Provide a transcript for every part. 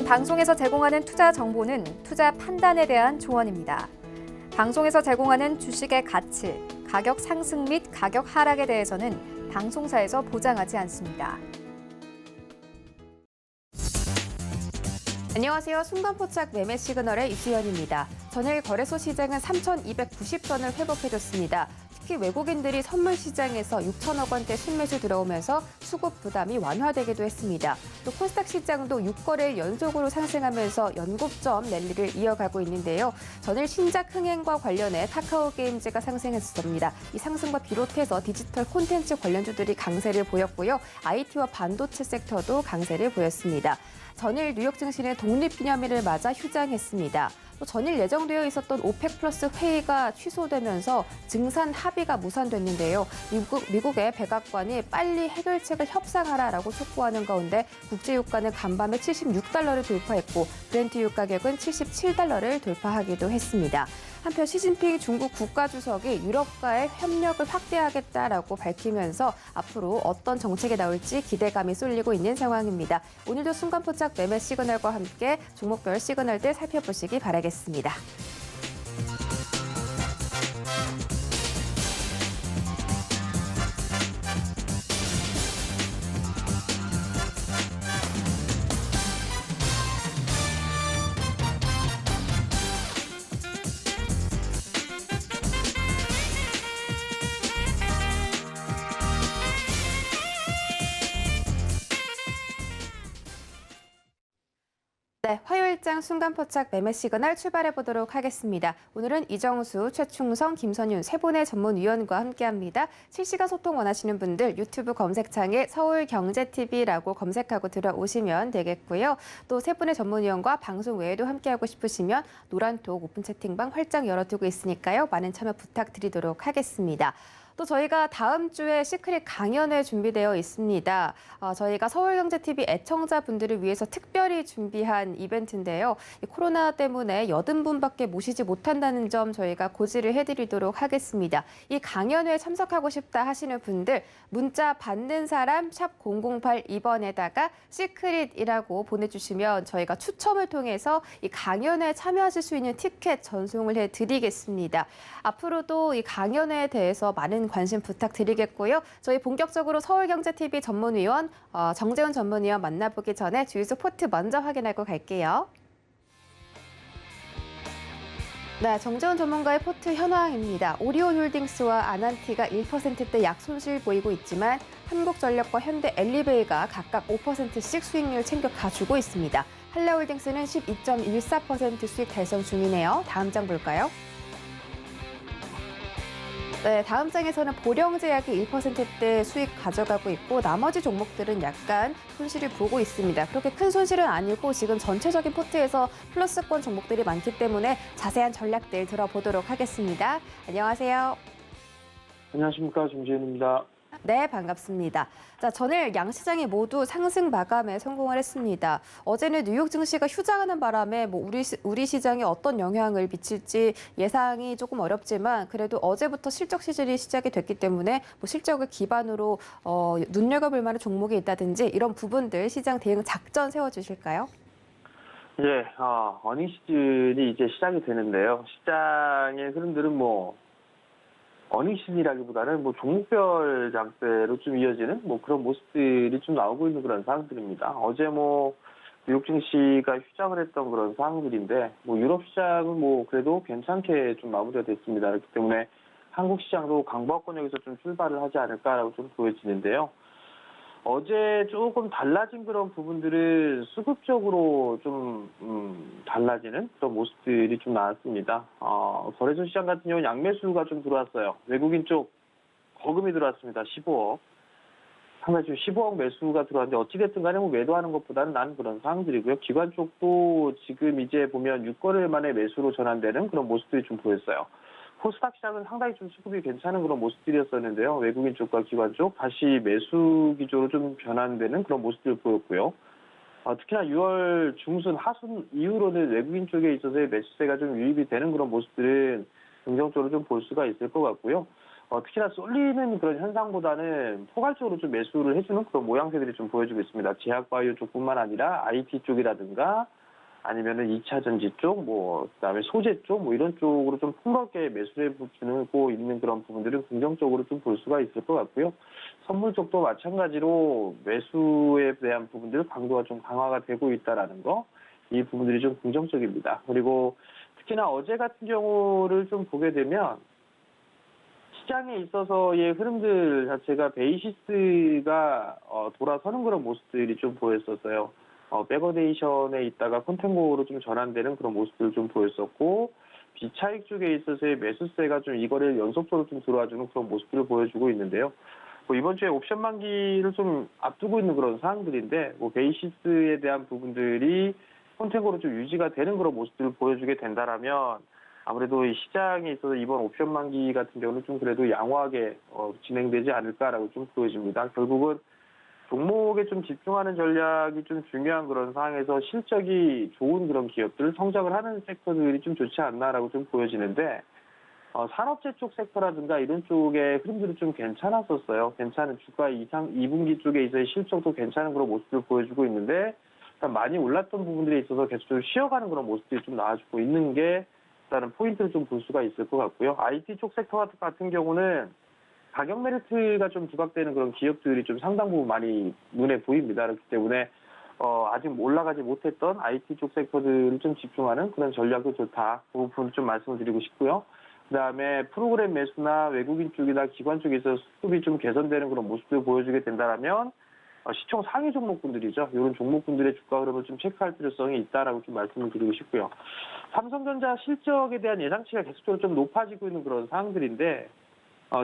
방송에서 제공하는 투자 정보는 투자 판단에 대한 조언입니다. 방송에서 제공하는 주식의 가치, 가격 상승 및 가격 하락에 대해서는 방송사에서 보장하지 않습니다. 안녕하세요. 순간포착 매매 시그널의 이수연입니다. 전일 거래소 시장은 3,290선을 회복해줬습니다. 특히 외국인들이 선물 시장에서 6천억 원대 순매수 들어오면서 수급 부담이 완화되기도 했습니다. 또 코스닥 시장도 6거래일 연속으로 상승하면서 연곱점 랠리를 이어가고 있는데요. 전일 신작 흥행과 관련해 카카오 게임즈가 상승했습니다. 이 상승과 비롯해서 디지털 콘텐츠 관련주들이 강세를 보였고요. IT와 반도체 섹터도 강세를 보였습니다. 전일 뉴욕 증시는 독립기념일을 맞아 휴장했습니다. 또 전일 예정되어 있었던 오펙 플러스 회의가 취소되면서 증산 합의가 무산됐는데요. 미국의 백악관이 빨리 해결책을 협상하라라고 촉구하는 가운데 국제유가는 간밤에 76달러를 돌파했고 브렌트 유 가격은 77달러를 돌파하기도 했습니다. 한편 시진핑 중국 국가주석이 유럽과의 협력을 확대하겠다라고 밝히면서 앞으로 어떤 정책이 나올지 기대감이 쏠리고 있는 상황입니다. 오늘도 순간포착 매매 시그널과 함께 종목별 시그널들 살펴보시기 바라겠습니다. 네, 화요일장 순간포착 매매 시그널 출발해 보도록 하겠습니다. 오늘은 이정수, 최충성, 김선윤 세 분의 전문위원과 함께합니다. 실시간 소통 원하시는 분들 유튜브 검색창에 서울경제TV라고 검색하고 들어오시면 되겠고요. 또 세 분의 전문위원과 방송 외에도 함께하고 싶으시면 노란톡 오픈 채팅방 활짝 열어두고 있으니까요. 많은 참여 부탁드리도록 하겠습니다. 또 저희가 다음 주에 시크릿 강연회 준비되어 있습니다. 저희가 서울경제TV 애청자분들을 위해서 특별히 준비한 이벤트인데요. 코로나 때문에 80분밖에 모시지 못한다는 점 저희가 고지를 해드리도록 하겠습니다. 이 강연회에 참석하고 싶다 하시는 분들 문자 받는 사람 샵 0082번에다가 시크릿이라고 보내주시면 저희가 추첨을 통해서 이 강연회에 참여하실 수 있는 티켓 전송을 해드리겠습니다. 앞으로도 이 강연회에 대해서 많은 관심 부탁드리겠고요. 저희 본격적으로 서울경제TV 전문위원 정재훈 전문위원 만나보기 전에 주유소 포트 먼저 확인하고 갈게요. 네, 정재훈 전문가의 포트 현황입니다. 오리온홀딩스와 아난티가 1%대 약 손실 보이고 있지만 한국전력과 현대 엘리베이가 각각 5%씩 수익률 챙겨 가주고 있습니다. 한라홀딩스는 12.14% 수익 달성 중이네요. 다음 장 볼까요? 네, 다음 장에서는 보령제약이 1%대 수익 가져가고 있고 나머지 종목들은 약간 손실을 보고 있습니다. 그렇게 큰 손실은 아니고 지금 전체적인 포트에서 플러스권 종목들이 많기 때문에 자세한 전략들 들어보도록 하겠습니다. 안녕하세요. 안녕하십니까, 김지현입니다. 네, 반갑습니다. 자, 전일 양시장이 모두 상승 마감에 성공을 했습니다. 어제는 뉴욕 증시가 휴장하는 바람에 우리 시장에 어떤 영향을 미칠지 예상이 조금 어렵지만 그래도 어제부터 실적 시즌이 시작이 됐기 때문에 실적을 기반으로 눈여겨볼 만한 종목이 있다든지 이런 부분들 시장 대응 작전 세워주실까요? 예, 어닝 시즌이 이제 시작이 되는데요. 시장의 흐름들은 어닝 시즌이라기보다는 종목별 장세로 좀 이어지는 그런 모습들이 좀 나오고 있는 그런 상황들입니다. 어제 뉴욕 증시가 휴장을 했던 그런 상황들인데 유럽 시장은 그래도 괜찮게 좀 마무리가 됐습니다. 그렇기 때문에 한국 시장도 강보합권역에서 좀 출발을 하지 않을까라고 좀 보여지는데요. 어제 조금 달라진 그런 부분들은 수급적으로 좀 달라지는 그런 모습들이 좀 나왔습니다. 거래소 시장 같은 경우는 양매수가 좀 들어왔어요. 외국인 쪽 거금이 들어왔습니다. 15억. 상당히 좀 15억 매수가 들어왔는데 어찌됐든 간에 매도하는 것보다는 나은 그런 상황들이고요. 기관 쪽도 지금 이제 보면 6거래일 만에 매수로 전환되는 그런 모습들이 좀 보였어요. 코스닥 시장은 상당히 좀 수급이 괜찮은 그런 모습들이었었는데요. 외국인 쪽과 기관 쪽 다시 매수 기조로 좀 변환되는 그런 모습들을 보였고요. 특히나 6월 중순, 하순 이후로는 외국인 쪽에 있어서의 매수세가 좀 유입이 되는 그런 모습들은 긍정적으로 좀 볼 수가 있을 것 같고요. 특히나 쏠리는 그런 현상보다는 포괄적으로 좀 매수를 해주는 그런 모양새들이 좀 보여지고 있습니다. 제약바이오 쪽뿐만 아니라 IT 쪽이라든가 아니면은 2차 전지 쪽, 그다음에 소재 쪽, 이런 쪽으로 좀 폭넓게 매수해 주고 있는 그런 부분들은 긍정적으로 좀 볼 수가 있을 것 같고요. 선물 쪽도 마찬가지로 매수에 대한 부분들 강도가 좀 강화가 되고 있다라는 거, 이 부분들이 좀 긍정적입니다. 그리고 특히나 어제 같은 경우를 좀 보게 되면 시장에 있어서의 흐름들 자체가 베이시스가 돌아서는 그런 모습들이 좀 보였었어요. 백어데이션에 있다가 콘텐고로 좀 전환되는 그런 모습들을 좀 보였었고, 비차익 쪽에 있어서의 매수세가 좀 이 거래를 연속적으로 좀 들어와주는 그런 모습들을 보여주고 있는데요. 이번 주에 옵션 만기를 좀 앞두고 있는 그런 사항들인데, 베이시스에 대한 부분들이 콘텐고로 좀 유지가 되는 그런 모습들을 보여주게 된다라면, 아무래도 이 시장에 있어서 이번 옵션 만기 같은 경우는 좀 그래도 양호하게 진행되지 않을까라고 좀 보여집니다. 결국은 종목에 좀 집중하는 전략이 좀 중요한 그런 상황에서 실적이 좋은 그런 기업들, 성장을 하는 섹터들이 좀 좋지 않나라고 좀 보여지는데, 산업재 쪽 섹터라든가 이런 쪽의 흐름들이 좀 괜찮았었어요. 괜찮은 주가 2분기 쪽에 있어서 실적도 괜찮은 그런 모습을 보여주고 있는데, 일단 많이 올랐던 부분들에 있어서 계속 좀 쉬어가는 그런 모습들이 좀 나와주고 있는 게 일단은 포인트를 좀 볼 수가 있을 것 같고요. IT 쪽 섹터 같은 경우는 가격 메리트가 좀 부각되는 그런 기업들이 좀 상당 부분 많이 눈에 보입니다. 그렇기 때문에 아직 올라가지 못했던 IT 쪽 섹터들을 좀 집중하는 그런 전략도 좋다. 그 부분 좀 말씀을 드리고 싶고요. 그다음에 프로그램 매수나 외국인 쪽이나 기관 쪽에서 수급이 좀 개선되는 그런 모습을 보여주게 된다면 시총 상위 종목군들이죠. 이런 종목군들의 주가 흐름을 좀 체크할 필요성이 있다라고 좀 말씀을 드리고 싶고요. 삼성전자 실적에 대한 예상치가 계속적으로 좀 높아지고 있는 그런 상황들인데,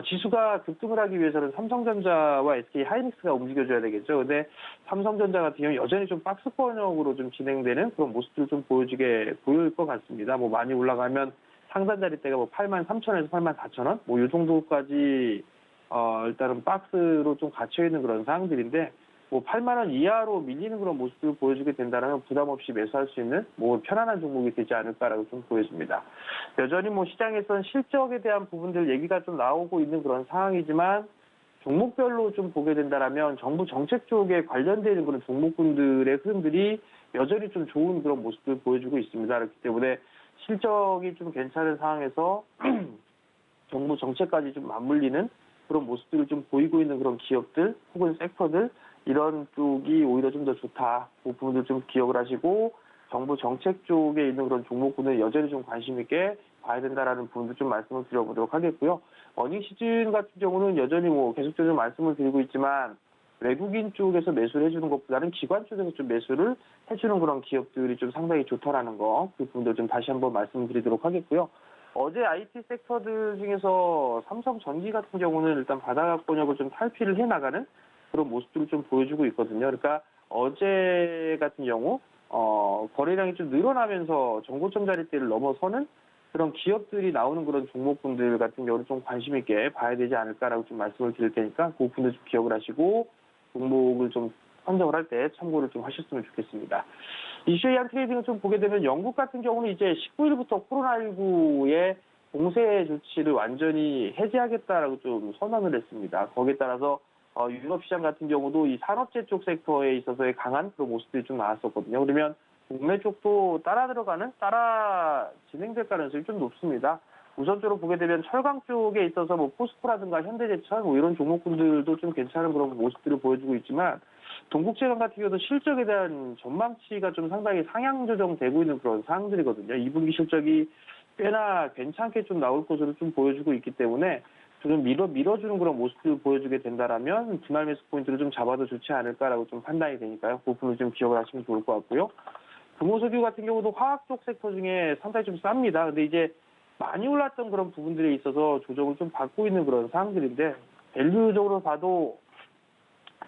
지수가 급등을 하기 위해서는 삼성전자와 SK 하이닉스가 움직여줘야 되겠죠. 근데 삼성전자 같은 경우 여전히 좀 박스권역으로 좀 진행되는 그런 모습들을 좀 보일 것 같습니다. 많이 올라가면 상단 자리대가 83,000원에서 84,000원, 이 정도까지 일단은 박스로 좀 갇혀 있는 그런 상황들인데, 8만 원 이하로 밀리는 그런 모습을 보여주게 된다면 부담 없이 매수할 수 있는 편안한 종목이 되지 않을까라고 좀 보여집니다. 여전히 시장에서는 실적에 대한 부분들 얘기가 좀 나오고 있는 그런 상황이지만, 종목별로 좀 보게 된다면 정부 정책 쪽에 관련되는 그런 종목군들의 흐름들이 여전히 좀 좋은 그런 모습을 보여주고 있습니다. 그렇기 때문에 실적이 좀 괜찮은 상황에서 정부 정책까지 좀 맞물리는 그런 모습들을 좀 보이고 있는 그런 기업들 혹은 섹터들, 이런 쪽이 오히려 좀 더 좋다. 그 부분들 좀 기억을 하시고, 정부 정책 쪽에 있는 그런 종목군을 여전히 좀 관심 있게 봐야 된다라는 부분도 좀 말씀을 드려보도록 하겠고요. 어닝 시즌 같은 경우는 여전히 계속적으로 말씀을 드리고 있지만, 외국인 쪽에서 매수를 해주는 것보다는 기관 쪽에서 좀 매수를 해주는 그런 기업들이 좀 상당히 좋다라는 거, 그 부분도 좀 다시 한번 말씀드리도록 하겠고요. 어제 IT 섹터들 중에서 삼성전기 같은 경우는 일단 바닥권역을 좀 탈피를 해나가는 그런 모습들을 좀 보여주고 있거든요. 그러니까 어제 같은 경우 거래량이 좀 늘어나면서 정고점 자리대를 넘어서는 그런 기업들이 나오는 그런 종목군들 같은 경우는 좀 관심 있게 봐야 되지 않을까라고 좀 말씀을 드릴 테니까 그 부분도 좀 기억을 하시고 종목을 좀 선정을 할 때 참고를 좀 하셨으면 좋겠습니다. 이슈에 의한 트레이딩을 좀 보게 되면 영국 같은 경우는 이제 19일부터 코로나19의 봉쇄 조치를 완전히 해제하겠다라고 좀 선언을 했습니다. 거기에 따라서 유럽 시장 같은 경우도 이 산업재 쪽 섹터에 있어서의 강한 그런 모습들이 좀 나왔었거든요. 그러면 국내 쪽도 따라 진행될 가능성이 좀 높습니다. 우선적으로 보게 되면 철강 쪽에 있어서 포스코라든가 현대제철 이런 종목군들도 좀 괜찮은 그런 모습들을 보여주고 있지만, 동국제강 같은 경우도 실적에 대한 전망치가 좀 상당히 상향 조정되고 있는 그런 상황들이거든요. 2분기 실적이 꽤나 괜찮게 좀 나올 것으로 좀 보여주고 있기 때문에 좀 밀어주는 그런 모습을 보여주게 된다라면 분할 매수 포인트를 좀 잡아도 좋지 않을까라고 좀 판단이 되니까요. 그 부분을 좀 기억을 하시면 좋을 것 같고요. 금호석유 같은 경우도 화학 쪽 섹터 중에 상당히 좀 쌉니다. 근데 이제 많이 올랐던 그런 부분들에 있어서 조정을 좀 받고 있는 그런 상황들인데, 밸류적으로 봐도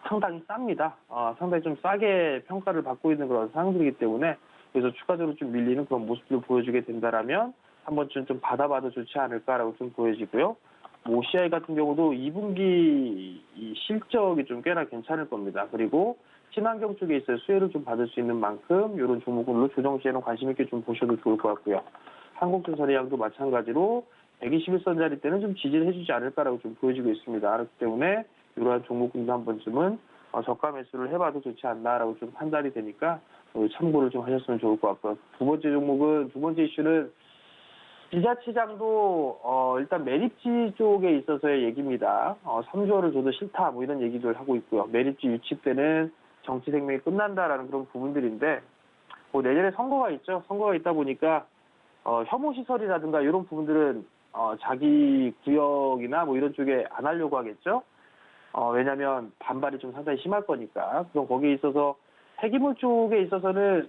상당히 쌉니다. 상당히 좀 싸게 평가를 받고 있는 그런 상황들이기 때문에, 그래서 추가적으로 좀 밀리는 그런 모습을 보여주게 된다라면 한 번쯤 좀 받아봐도 좋지 않을까라고 좀 보여지고요. OCI 같은 경우도 2분기 실적이 좀 꽤나 괜찮을 겁니다. 그리고 친환경 쪽에 있어서 수혜를 좀 받을 수 있는 만큼 이런 종목으로 조정 시에는 관심 있게 좀 보셔도 좋을 것 같고요. 한국전선해양도 마찬가지로 121선짜리 때는 좀 지지를 해주지 않을까라고 좀 보여지고 있습니다. 그렇기 때문에 이러한 종목군도 한 번쯤은 저가 매수를 해봐도 좋지 않나라고 좀 판단이 되니까 참고를 좀 하셨으면 좋을 것 같고요. 두 번째 이슈는 지자체장도 일단 매립지 쪽에 있어서의 얘기입니다. 3조를 줘도 싫다 뭐 이런 얘기들 하고 있고요. 매립지 유치 때는 정치 생명이 끝난다라는 그런 부분들인데 뭐 내년에 선거가 있죠. 선거가 있다 보니까 혐오 시설이라든가 이런 부분들은 자기 구역이나 뭐 이런 쪽에 안 하려고 하겠죠. 왜냐하면 반발이 좀 상당히 심할 거니까. 그럼 거기에 있어서 폐기물 쪽에 있어서는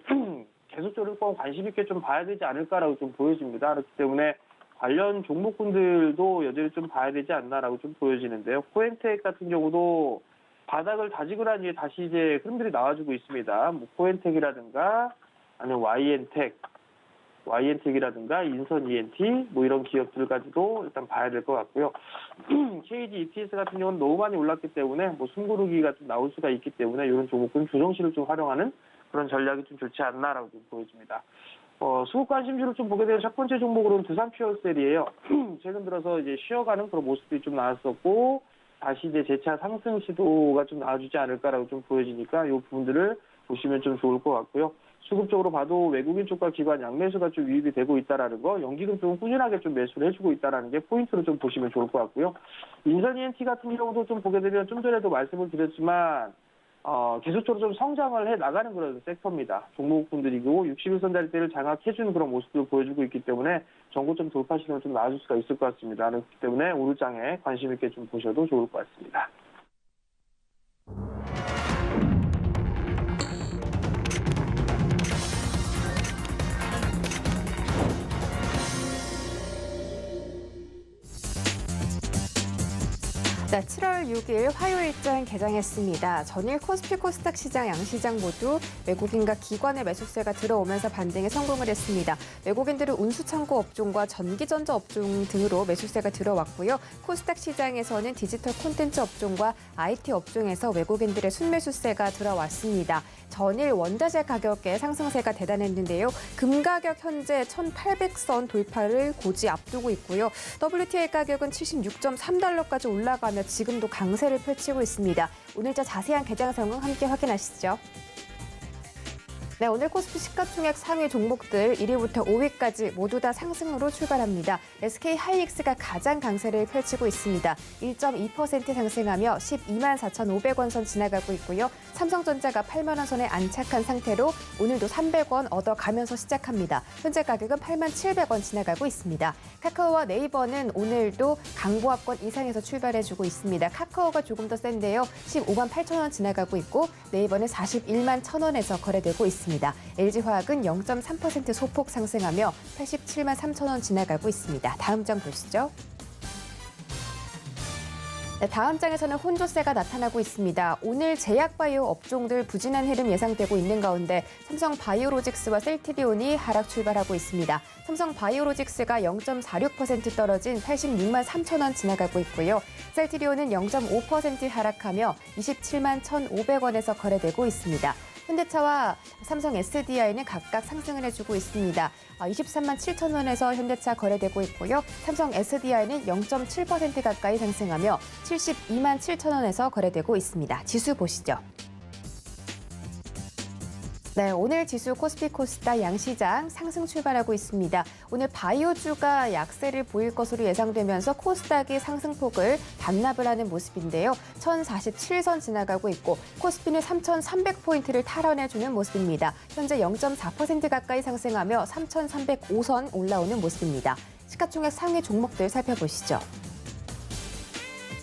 계속적으로 관심 있게 좀 봐야 되지 않을까라고 좀 보여집니다. 그렇기 때문에 관련 종목군들도 여전히 좀 봐야 되지 않나라고 좀 보여지는데요. 코엔텍 같은 경우도 바닥을 다지고 난 뒤에 다시 이제 흐름들이 나와주고 있습니다. 뭐 코엔텍이라든가 아니면 YN텍이라든가 인선 ENT 뭐 이런 기업들까지도 일단 봐야 될 것 같고요. KG EPS 같은 경우는 너무 많이 올랐기 때문에 뭐 숨고르기가 좀 나올 수가 있기 때문에 이런 종목은 조정시를 좀 활용하는 그런 전략이 좀 좋지 않나라고 좀 보여집니다. 수급 관심주를 좀 보게 되면 첫 번째 종목으로는 두산 퓨어셀이에요. 최근 들어서 이제 쉬어가는 그런 모습들이 좀 나왔었고 다시 이제 재차 상승 시도가 좀 나와주지 않을까라고 좀 보여지니까 이 부분들을 보시면 좀 좋을 것 같고요. 수급적으로 봐도 외국인 쪽과 기관 양매수가 좀 유입이 되고 있다라는 거, 연기금 쪽은 꾸준하게 좀 매수를 해주고 있다라는 게 포인트로 좀 보시면 좋을 것 같고요. 인선 ENT 같은 경우도 좀 보게 되면 좀 전에도 말씀을 드렸지만 계속적으로 좀 성장을 해 나가는 그런 섹터입니다. 종목분들이고 61선짜리대를 장악해주는 그런 모습을 보여주고 있기 때문에 전고점 돌파 시도는 좀 나아질 수가 있을 것 같습니다. 그렇기 때문에 오늘장에 관심 있게 좀 보셔도 좋을 것 같습니다. 네, 7월 6일 화요일장 개장했습니다. 전일 코스피 코스닥 시장 양시장 모두 외국인과 기관의 매수세가 들어오면서 반등에 성공을 했습니다. 외국인들은 운수창고 업종과 전기전자 업종 등으로 매수세가 들어왔고요. 코스닥 시장에서는 디지털 콘텐츠 업종과 IT 업종에서 외국인들의 순매수세가 들어왔습니다. 전일 원자재 가격의 상승세가 대단했는데요. 금 가격 현재 1,800선 돌파를 고지 앞두고 있고요. WTI 가격은 76.3달러까지 올라가며 지금도 강세를 펼치고 있습니다. 오늘자 자세한 개장 상황 함께 확인하시죠. 네, 오늘 코스피 시가총액 상위 종목들 1위부터 5위까지 모두 다 상승으로 출발합니다. SK 하이닉스가 가장 강세를 펼치고 있습니다. 1.2% 상승하며 12만 4,500원 선 지나가고 있고요. 삼성전자가 8만 원 선에 안착한 상태로 오늘도 300원 얻어가면서 시작합니다. 현재 가격은 8만 700원 지나가고 있습니다. 카카오와 네이버는 오늘도 강보합권 이상에서 출발해주고 있습니다. 카카오가 조금 더 센데요. 15만 8천 원 지나가고 있고 네이버는 41만 1,000원에서 거래되고 있습니다. LG화학은 0.3% 소폭 상승하며 87만 3천 원 지나가고 있습니다. 다음 장 보시죠. 네, 다음 장에서는 혼조세가 나타나고 있습니다. 오늘 제약바이오 업종들 부진한 흐름 예상되고 있는 가운데 삼성바이오로직스와 셀트리온이 하락 출발하고 있습니다. 삼성바이오로직스가 0.46% 떨어진 86만 3천 원 지나가고 있고요. 셀트리온은 0.5% 하락하며 27만 1,500원에서 거래되고 있습니다. 현대차와 삼성 SDI는 각각 상승을 해주고 있습니다. 23만 7천 원에서 현대차 거래되고 있고요. 삼성 SDI는 0.7% 가까이 상승하며 72만 7천 원에서 거래되고 있습니다. 지수 보시죠. 네, 오늘 지수 코스피 코스닥 양시장 상승 출발하고 있습니다. 오늘 바이오주가 약세를 보일 것으로 예상되면서 코스닥이 상승폭을 반납을 하는 모습인데요. 1,047선 지나가고 있고 코스피는 3,300포인트를 탈환해주는 모습입니다. 현재 0.4% 가까이 상승하며 3,305선 올라오는 모습입니다. 시가총액 상위 종목들 살펴보시죠.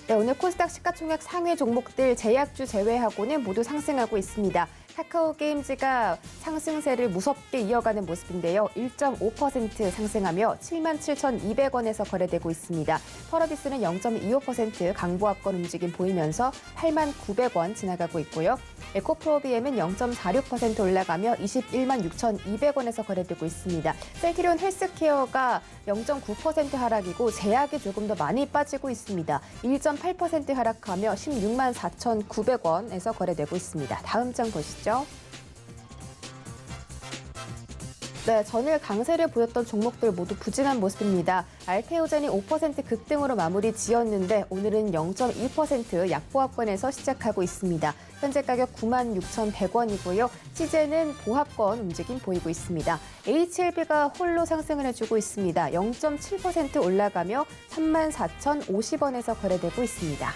네, 오늘 코스닥 시가총액 상위 종목들 제약주 제외하고는 모두 상승하고 있습니다. 카카오 게임즈가 상승세를 무섭게 이어가는 모습인데요. 1.5% 상승하며 77,200원에서 거래되고 있습니다. 펄어비스는 0.25% 강보합권 움직임 보이면서 89,900원 지나가고 있고요. 에코프로비엠은 0.46% 올라가며 21만 6,200원에서 거래되고 있습니다. 셀트리온 헬스케어가 0.9% 하락이고 제약이 조금 더 많이 빠지고 있습니다. 1.8% 하락하며 16만 4,900원에서 거래되고 있습니다. 다음 장 보시죠. 네, 전일 강세를 보였던 종목들 모두 부진한 모습입니다. 알테오젠이 5% 급등으로 마무리 지었는데 오늘은 0.2% 약보합권에서 시작하고 있습니다. 현재 가격 96,100원이고요. 시제는 보합권 움직임 보이고 있습니다. HLB가 홀로 상승을 해주고 있습니다. 0.7% 올라가며 34,050원에서 거래되고 있습니다.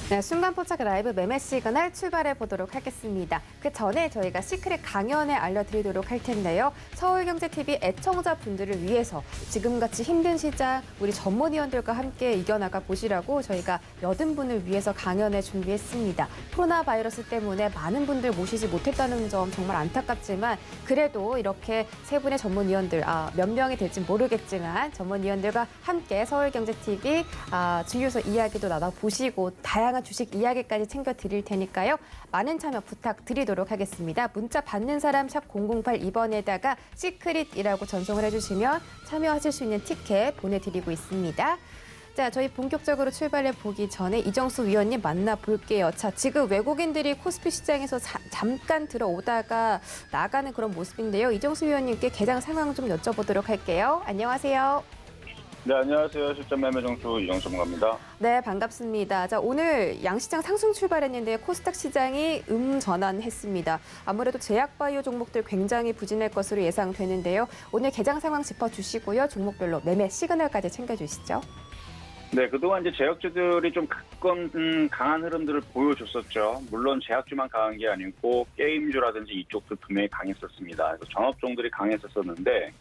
네, 순간포착 라이브 매매 시그널 출발해 보도록 하겠습니다. 그 전에 저희가 시크릿 강연에 알려드리도록 할 텐데요. 서울경제TV 애청자분들을 위해서 지금같이 힘든 시장 우리 전문위원들과 함께 이겨나가 보시라고 저희가 80분을 위해서 강연을 준비했습니다. 코로나 바이러스 때문에 많은 분들 모시지 못했다는 점 정말 안타깝지만 그래도 이렇게 세 분의 전문위원들, 몇 명이 될지 모르겠지만 전문위원들과 함께 서울경제TV 주유소 이야기도 나눠보시고 다양한 주식 이야기까지 챙겨드릴 테니까요. 많은 참여 부탁드리도록 하겠습니다. 문자 받는 사람 샵 0082번에다가 시크릿이라고 전송을 해주시면 참여하실 수 있는 티켓 보내드리고 있습니다. 자, 저희 본격적으로 출발해 보기 전에 이정수 위원님 만나볼게요. 자, 지금 외국인들이 코스피 시장에서 잠깐 들어오다가 나가는 그런 모습인데요. 이정수 위원님께 개장 상황 좀 여쭤보도록 할게요. 안녕하세요. 네, 안녕하세요. 실전 매매 정수 이정수 전문가입니다. 네, 반갑습니다. 자, 오늘 양시장 상승 출발했는데 코스닥 시장이 전환했습니다. 아무래도 제약바이오 종목들 굉장히 부진할 것으로 예상되는데요. 오늘 개장 상황 짚어주시고요. 종목별로 매매 시그널까지 챙겨주시죠. 네, 그동안 이제 제약주들이 좀 가끔 강한 흐름들을 보여줬었죠. 물론 제약주만 강한 게 아니고 게임주라든지 이쪽도 분명히 강했었습니다. 그래서 전업종들이 강했었었는데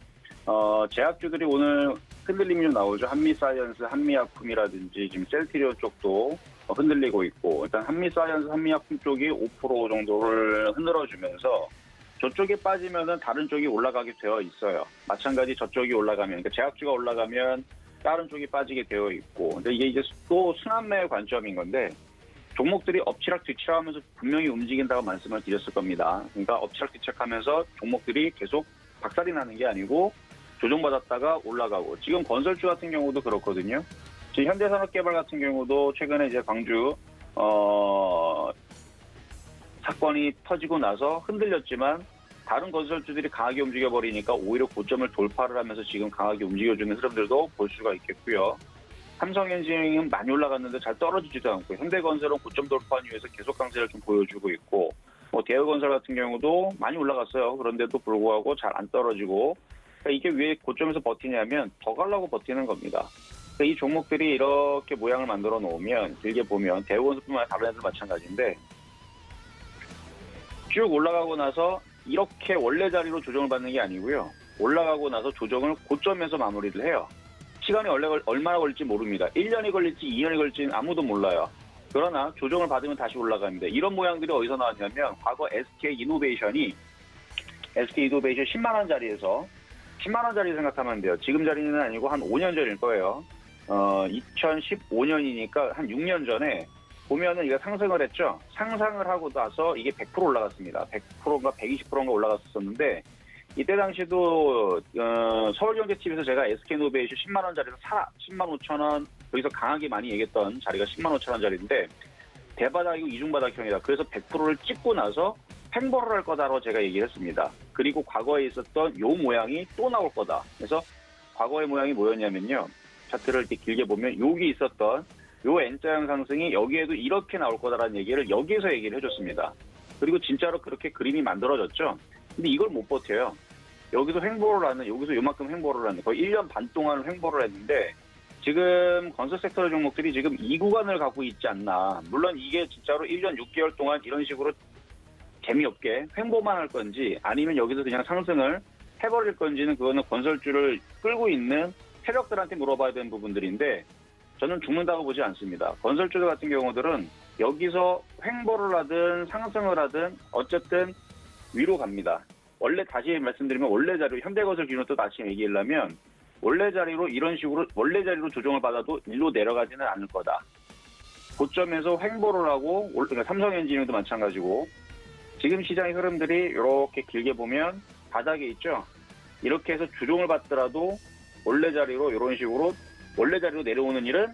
제약주들이 오늘 흔들림이 좀 나오죠. 한미사이언스, 한미약품이라든지 지금 셀트리온 쪽도 흔들리고 있고 일단 한미사이언스, 한미약품 쪽이 5% 정도를 흔들어주면서 저쪽에 빠지면은 다른 쪽이 올라가게 되어 있어요. 마찬가지 저쪽이 올라가면, 그러니까 제약주가 올라가면 다른 쪽이 빠지게 되어 있고, 근데 이게 이제 또 순환매의 관점인 건데 종목들이 엎치락 뒤치락하면서 분명히 움직인다고 말씀을 드렸을 겁니다. 그러니까 엎치락 뒤치락하면서 종목들이 계속 박살이 나는 게 아니고 조정받았다가 올라가고, 지금 건설주 같은 경우도 그렇거든요. 지금 현대산업개발 같은 경우도 최근에 이제 광주 사건이 터지고 나서 흔들렸지만 다른 건설주들이 강하게 움직여버리니까 오히려 고점을 돌파를 하면서 지금 강하게 움직여주는 흐름들도 볼 수가 있겠고요. 삼성엔지니어링은 많이 올라갔는데 잘 떨어지지도 않고, 현대건설은 고점 돌파 이후에서 계속 강세를 좀 보여주고 있고, 대우건설 같은 경우도 많이 올라갔어요. 그런데도 불구하고 잘 안 떨어지고, 그러니까 이게 왜 고점에서 버티냐면 더 가려고 버티는 겁니다. 그러니까 이 종목들이 이렇게 모양을 만들어 놓으면 길게 보면 대우건설뿐만 아니라 다른 애들 마찬가지인데 쭉 올라가고 나서 이렇게 원래 자리로 조정을 받는 게 아니고요. 올라가고 나서 조정을 고점에서 마무리를 해요. 시간이 얼마나 걸릴지 모릅니다. 1년이 걸릴지 2년이 걸릴지는 아무도 몰라요. 그러나 조정을 받으면 다시 올라갑니다. 이런 모양들이 어디서 나왔냐면 과거 SK 이노베이션이 10만 원짜리에서 10만 원짜리 생각하면 돼요. 지금 자리는 아니고 한 5년 전일 거예요. 2015년이니까 한 6년 전에 보면은 이게 상승을 했죠. 상승을 하고 나서 이게 100% 올라갔습니다. 100%인가 120%인가 올라갔었는데 이때 당시도 서울경제TV에서 제가 SK노베이션 10만 원짜리에서 10만 5천 원, 여기서 강하게 많이 얘기했던 자리가 10만 5천 원짜리인데 대바닥이고 이중바닥형이다. 그래서 100%를 찍고 나서 횡보를 할 거다라고 제가 얘기를 했습니다. 그리고 과거에 있었던 요 모양이 또 나올 거다. 그래서 과거의 모양이 뭐였냐면요. 차트를 이렇게 길게 보면 여기 있었던 요 N자형 상승이 여기에도 이렇게 나올 거다라는 얘기를 여기에서 얘기를 해줬습니다. 그리고 진짜로 그렇게 그림이 만들어졌죠. 근데 이걸 못 버텨요. 여기서 횡보를 하는, 여기서 요만큼 횡보를 하는, 거의 1년 반 동안 횡보를 했는데 지금 건설 섹터 종목들이 지금 이 구간을 갖고 있지 않나. 물론 이게 진짜로 1년 6개월 동안 이런 식으로 재미없게 횡보만 할 건지 아니면 여기서 그냥 상승을 해버릴 건지는 그거는 건설주를 끌고 있는 세력들한테 물어봐야 되는 부분들인데 저는 죽는다고 보지 않습니다. 건설주들 같은 경우들은 여기서 횡보를 하든 상승을 하든 어쨌든 위로 갑니다. 원래 다시 말씀드리면 원래 자리로 현대건설 기준으로 또 다시 얘기하려면 원래 자리로 이런 식으로 원래 자리로 조정을 받아도 일로 내려가지는 않을 거다. 고점에서 횡보를 하고, 그러니까 삼성엔지니어도 마찬가지고 지금 시장의 흐름들이 이렇게 길게 보면 바닥에 있죠. 이렇게 해서 주종을 받더라도 원래 자리로 이런 식으로 원래 자리로 내려오는 일은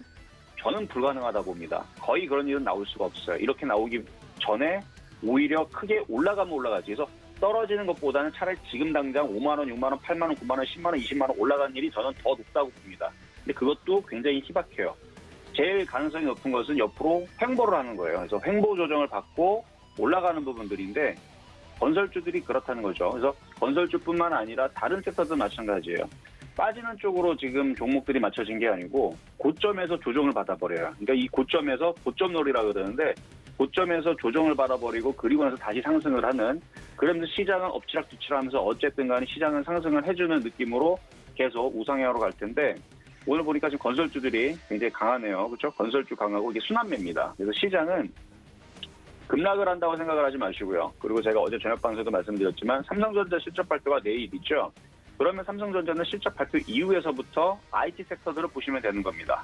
저는 불가능하다 봅니다. 거의 그런 일은 나올 수가 없어요. 이렇게 나오기 전에 오히려 크게 올라가면 올라가지. 그래서 떨어지는 것보다는 차라리 지금 당장 5만 원, 6만 원, 8만 원, 9만 원, 10만 원, 20만 원 올라가는 일이 저는 더 높다고 봅니다. 근데 그것도 굉장히 희박해요. 제일 가능성이 높은 것은 옆으로 횡보를 하는 거예요. 그래서 횡보 조정을 받고 올라가는 부분들인데 건설주들이 그렇다는 거죠. 그래서 건설주뿐만 아니라 다른 섹터도 마찬가지예요. 빠지는 쪽으로 지금 종목들이 맞춰진 게 아니고 고점에서 조정을 받아버려요. 그러니까 이 고점에서 고점놀이라고 그러는데 고점에서 조정을 받아버리고 그리고 나서 다시 상승을 하는, 그러면서 시장은 엎치락뒤치락하면서 어쨌든 간에 시장은 상승을 해주는 느낌으로 계속 우상향으로 갈 텐데 오늘 보니까 지금 건설주들이 굉장히 강하네요. 그렇죠? 건설주 강하고 이게 순환매입니다. 그래서 시장은 급락을 한다고 생각을 하지 마시고요. 그리고 제가 어제 저녁 방송에도 말씀드렸지만 삼성전자 실적 발표가 내일 있죠. 그러면 삼성전자는 실적 발표 이후에서부터 IT 섹터들을 보시면 되는 겁니다.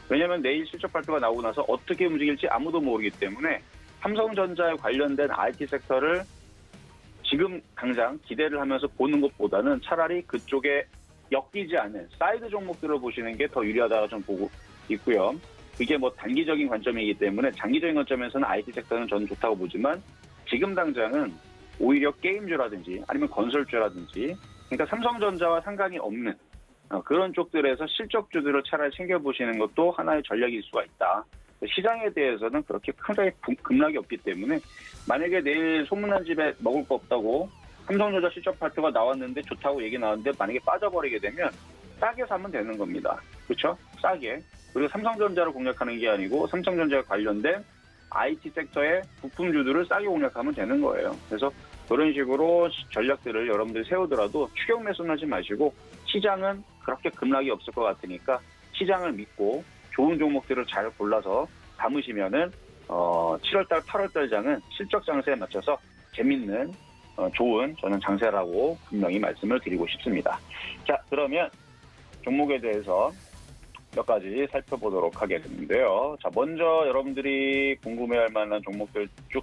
왜냐하면 내일 실적 발표가 나오고 나서 어떻게 움직일지 아무도 모르기 때문에 삼성전자에 관련된 IT 섹터를 지금 당장 기대를 하면서 보는 것보다는 차라리 그쪽에 엮이지 않은 사이드 종목들을 보시는 게 더 유리하다고 좀 보고 있고요. 이게 뭐 단기적인 관점이기 때문에 장기적인 관점에서는 IT 섹터는 저는 좋다고 보지만 지금 당장은 오히려 게임주라든지 아니면 건설주라든지 그러니까 삼성전자와 상관이 없는 그런 쪽들에서 실적주들을 차라리 챙겨보시는 것도 하나의 전략일 수가 있다. 시장에 대해서는 그렇게 크게 급락이 없기 때문에 만약에 내일 소문난 집에 먹을 거 없다고 삼성전자 실적 발표가 나왔는데 좋다고 얘기 나왔는데 만약에 빠져버리게 되면 싸게 사면 되는 겁니다. 그렇죠? 싸게. 그리고 삼성전자를 공략하는 게 아니고 삼성전자와 관련된 IT 섹터의 부품주들을 싸게 공략하면 되는 거예요. 그래서 그런 식으로 전략들을 여러분들이 세우더라도 추격 매수는 하지 마시고 시장은 그렇게 급락이 없을 것 같으니까 시장을 믿고 좋은 종목들을 잘 골라서 담으시면은 7월달, 8월달 장은 실적 장세에 맞춰서 재밌는 좋은 저는 장세라고 분명히 말씀을 드리고 싶습니다. 자, 그러면 종목에 대해서 몇 가지 살펴보도록 하겠는데요. 자, 먼저 여러분들이 궁금해할 만한 종목들 쭉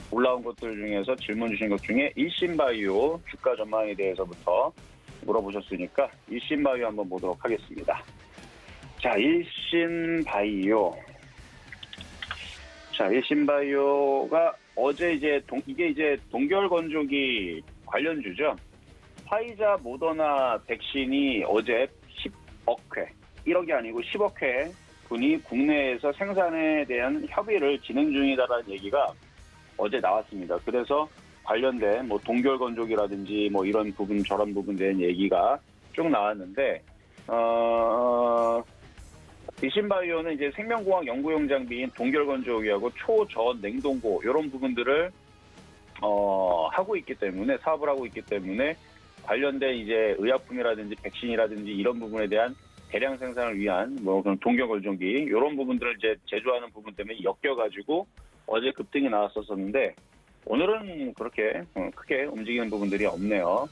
올라온 것들 중에서 질문 주신 것 중에 일신바이오 주가 전망에 대해서부터 물어보셨으니까 일신바이오 한번 보도록 하겠습니다. 자, 일신바이오. 자, 일신바이오가 어제 이게 이제 동결건조기 관련주죠. 화이자 모더나 백신이 어제 10억 회, 1억이 아니고 10억 회 분이 국내에서 생산에 대한 협의를 진행 중이다라는 얘기가 어제 나왔습니다. 그래서 관련된 뭐 동결건조기라든지 뭐 이런 부분 저런 부분 된 얘기가 쭉 나왔는데 일신바이오는 이제 생명공학 연구용 장비인 동결건조기하고 초저온 냉동고 이런 부분들을 하고 있기 때문에 사업을 하고 있기 때문에 관련된 이제 의약품이라든지 백신이라든지 이런 부분에 대한 대량 생산을 위한 뭐 그런 동결건조기 이런 부분들을 이제 제조하는 부분 때문에 엮여가지고 어제 급등이 나왔었는데 오늘은 그렇게 크게 움직이는 부분들이 없네요.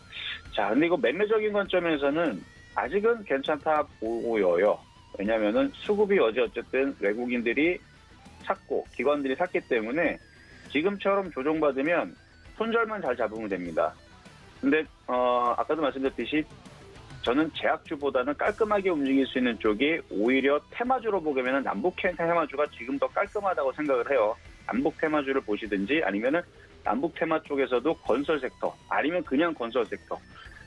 자, 근데 이거 매매적인 관점에서는 아직은 괜찮다 보여요. 왜냐면은 수급이 어제 어쨌든 외국인들이 샀고 기관들이 샀기 때문에 지금처럼 조정받으면 손절만 잘 잡으면 됩니다. 근데 아까도 말씀드렸듯이 저는 제약주보다는 깔끔하게 움직일 수 있는 쪽이 오히려 테마주로 보면 남북 테마주가 지금 더 깔끔하다고 생각을 해요. 남북 테마주를 보시든지 아니면은 남북 테마 쪽에서도 건설 섹터 아니면 그냥 건설 섹터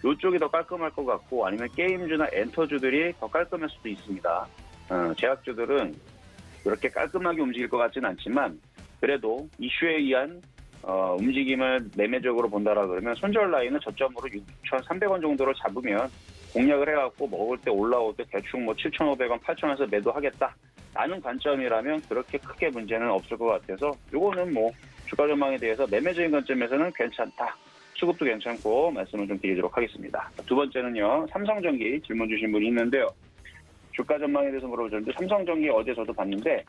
이쪽이 더 깔끔할 것 같고 아니면 게임주나 엔터주들이 더 깔끔할 수도 있습니다. 제약주들은 그렇게 깔끔하게 움직일 것 같지는 않지만 그래도 이슈에 의한 움직임을 매매적으로 본다라 그러면 손절 라인은 저점으로 6,300원 정도로 잡으면 공략을 해갖고 먹을 때 올라올 때 대충 뭐 7,500원, 8,000원에서 매도하겠다. 라는 관점이라면 그렇게 크게 문제는 없을 것 같아서 이거는 뭐 주가 전망에 대해서 매매적인 관점에서는 괜찮다. 수급도 괜찮고 말씀을 좀 드리도록 하겠습니다. 두 번째는요. 삼성전기 질문 주신 분이 있는데요. 주가 전망에 대해서 물어보셨는데 삼성전기 어제 저도 봤는데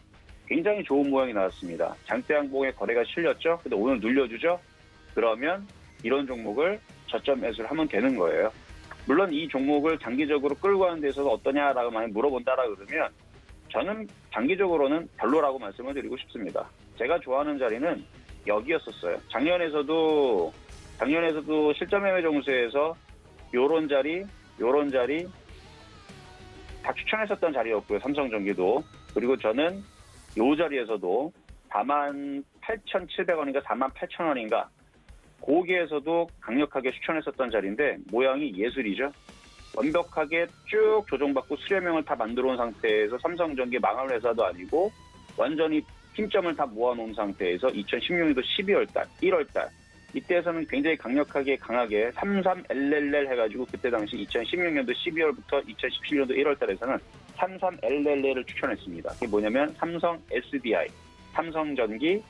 굉장히 좋은 모양이 나왔습니다. 장대양봉에 거래가 실렸죠. 근데 오늘 눌려주죠. 그러면 이런 종목을 저점 매수를 하면 되는 거예요. 물론 이 종목을 장기적으로 끌고 가는 데 있어서 어떠냐라고 많이 물어본다라 그러면 저는 장기적으로는 별로라고 말씀을 드리고 싶습니다. 제가 좋아하는 자리는 여기였었어요. 작년에서도 실전 매매 정수에서 요런 자리 다 추천했었던 자리였고요. 삼성전기도. 그리고 저는 요 자리에서도 48,700원인가 48,000원인가 거기에서도 강력하게 추천했었던 자리인데 모양이 예술이죠. 완벽하게 쭉 조정받고 수렴형을 다 만들어 온 상태에서 삼성전기 망할 회사도 아니고 완전히 힘점을 다 모아놓은 상태에서 2016년도 12월달, 1월달 이때에서는 굉장히 강하게 33LLL 해가지고 그때 당시 2016년도 12월부터 2017년도 1월달에서는 33LLL을 추천했습니다. 그게 뭐냐면 삼성 SDI, 삼성전기,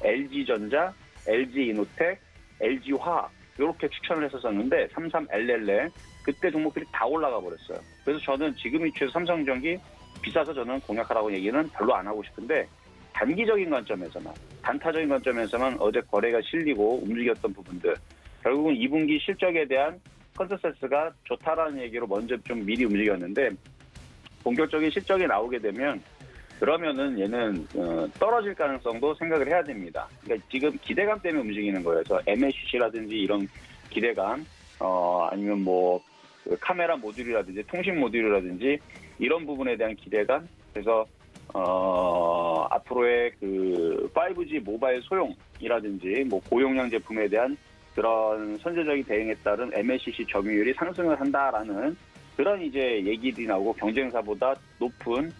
LG전자, LG이노텍, LG화학 이렇게 추천을 했었었는데 33LLL 그때 종목들이 다 올라가 버렸어요. 그래서 저는 지금 위치에서 삼성전기 비싸서 저는 공략하라고 얘기는 별로 안 하고 싶은데 단기적인 관점에서만 단타적인 관점에서만 어제 거래가 실리고 움직였던 부분들 결국은 2분기 실적에 대한 컨센서스가 좋다라는 얘기로 먼저 좀 미리 움직였는데 본격적인 실적이 나오게 되면 그러면은 얘는 떨어질 가능성도 생각을 해야 됩니다. 그러니까 지금 기대감 때문에 움직이는 거예요. 그래서 MACC라든지 이런 기대감, 아니면 뭐 카메라 모듈이라든지 통신 모듈이라든지 이런 부분에 대한 기대감. 그래서 앞으로의 그 5G 모바일 소용이라든지 뭐 고용량 제품에 대한 그런 선제적인 대응에 따른 MACC 점유율이 상승을 한다라는 그런 이제 얘기들이 나오고 경쟁사보다 높은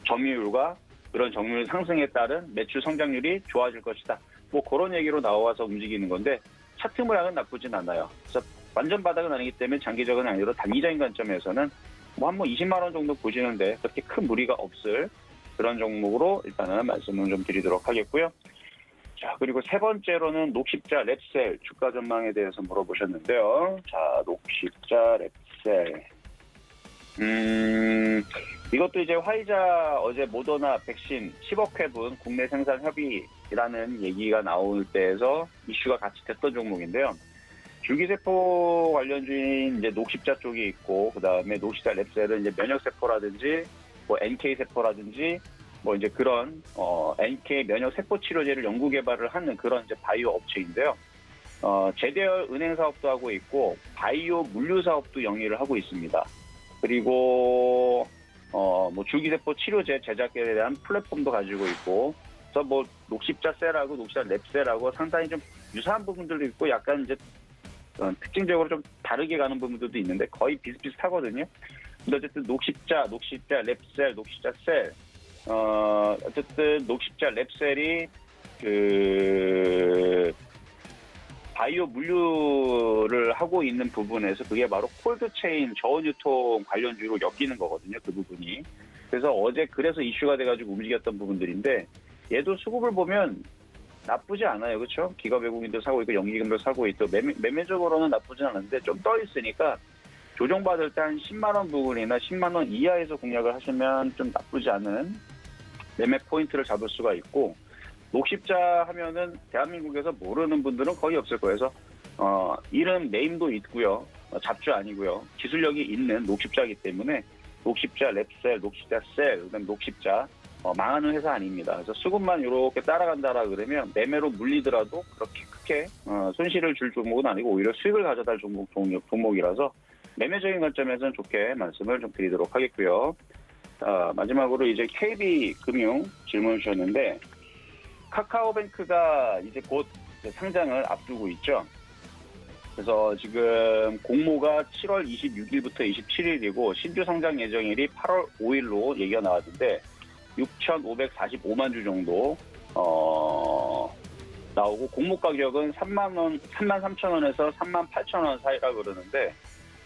점유율과 그런 점유율 상승에 따른 매출 성장률이 좋아질 것이다. 뭐 그런 얘기로 나와서 움직이는 건데 차트 모양은 나쁘진 않아요. 그래서 완전 바닥은 아니기 때문에 장기적은 아니라 단기적인 관점에서는 뭐 한 20만 원 정도 보시는데 그렇게 큰 무리가 없을 그런 종목으로 일단은 말씀을 좀 드리도록 하겠고요. 자, 그리고 세 번째로는 녹십자 랩셀 주가 전망에 대해서 물어보셨는데요. 자, 녹십자 랩셀. 이것도 이제 화이자 어제 모더나 백신 10억 회분 국내 생산 협의라는 얘기가 나올 때에서 이슈가 같이 됐던 종목인데요. 줄기세포 관련주인 이제 녹십자 쪽이 있고, 그 다음에 녹십자 랩셀은 이제 면역세포라든지, 뭐 NK세포라든지, 뭐 이제 그런, NK 면역세포 치료제를 연구 개발을 하는 그런 이제 바이오 업체인데요. 제대열 은행 사업도 하고 있고, 바이오 물류 사업도 영위를 하고 있습니다. 그리고, 뭐 줄기세포 치료제 제작에 대한 플랫폼도 가지고 있고, 그래서 뭐 녹십자 셀하고 녹십자 랩셀하고 상당히 좀 유사한 부분들도 있고, 약간 이제 특징적으로 좀 다르게 가는 부분들도 있는데 거의 비슷비슷하거든요. 근데 어쨌든 녹십자 랩셀, 녹십자 셀, 어쨌든 녹십자 랩셀이 그 바이오 물류를 하고 있는 부분에서 그게 바로 콜드체인 저온유통 관련주로 엮이는 거거든요. 그 부분이. 그래서 어제 그래서 이슈가 돼가지고 움직였던 부분들인데 얘도 수급을 보면 나쁘지 않아요. 그렇죠? 기업 외국인도 사고 있고 연기금도 사고 있고 매매적으로는 나쁘진 않은데 좀 떠 있으니까 조정받을 때 한 10만 원 부분이나 10만 원 이하에서 공략을 하시면 좀 나쁘지 않은 매매 포인트를 잡을 수가 있고 녹십자 하면은 대한민국에서 모르는 분들은 거의 없을 거예요. 그래서 이름 네임도 있고요. 잡주 아니고요. 기술력이 있는 녹십자이기 때문에 녹십자 랩셀, 녹십자 셀, 그다음 녹십자 망하는 회사 아닙니다. 그래서 수급만 이렇게 따라간다라 그러면 매매로 물리더라도 그렇게 크게 손실을 줄 종목은 아니고 오히려 수익을 가져다 종목이라서 매매적인 관점에서는 좋게 말씀을 좀 드리도록 하겠고요. 마지막으로 이제 KB금융 질문을 주셨는데 카카오뱅크가 이제 곧 상장을 앞두고 있죠. 그래서 지금 공모가 7월 26일부터 27일이고 신주 상장 예정일이 8월 5일로 얘기가 나왔는데 6,545만 주 정도 나오고 공모 가격은 33,000원에서 38,000원 사이라 그러는데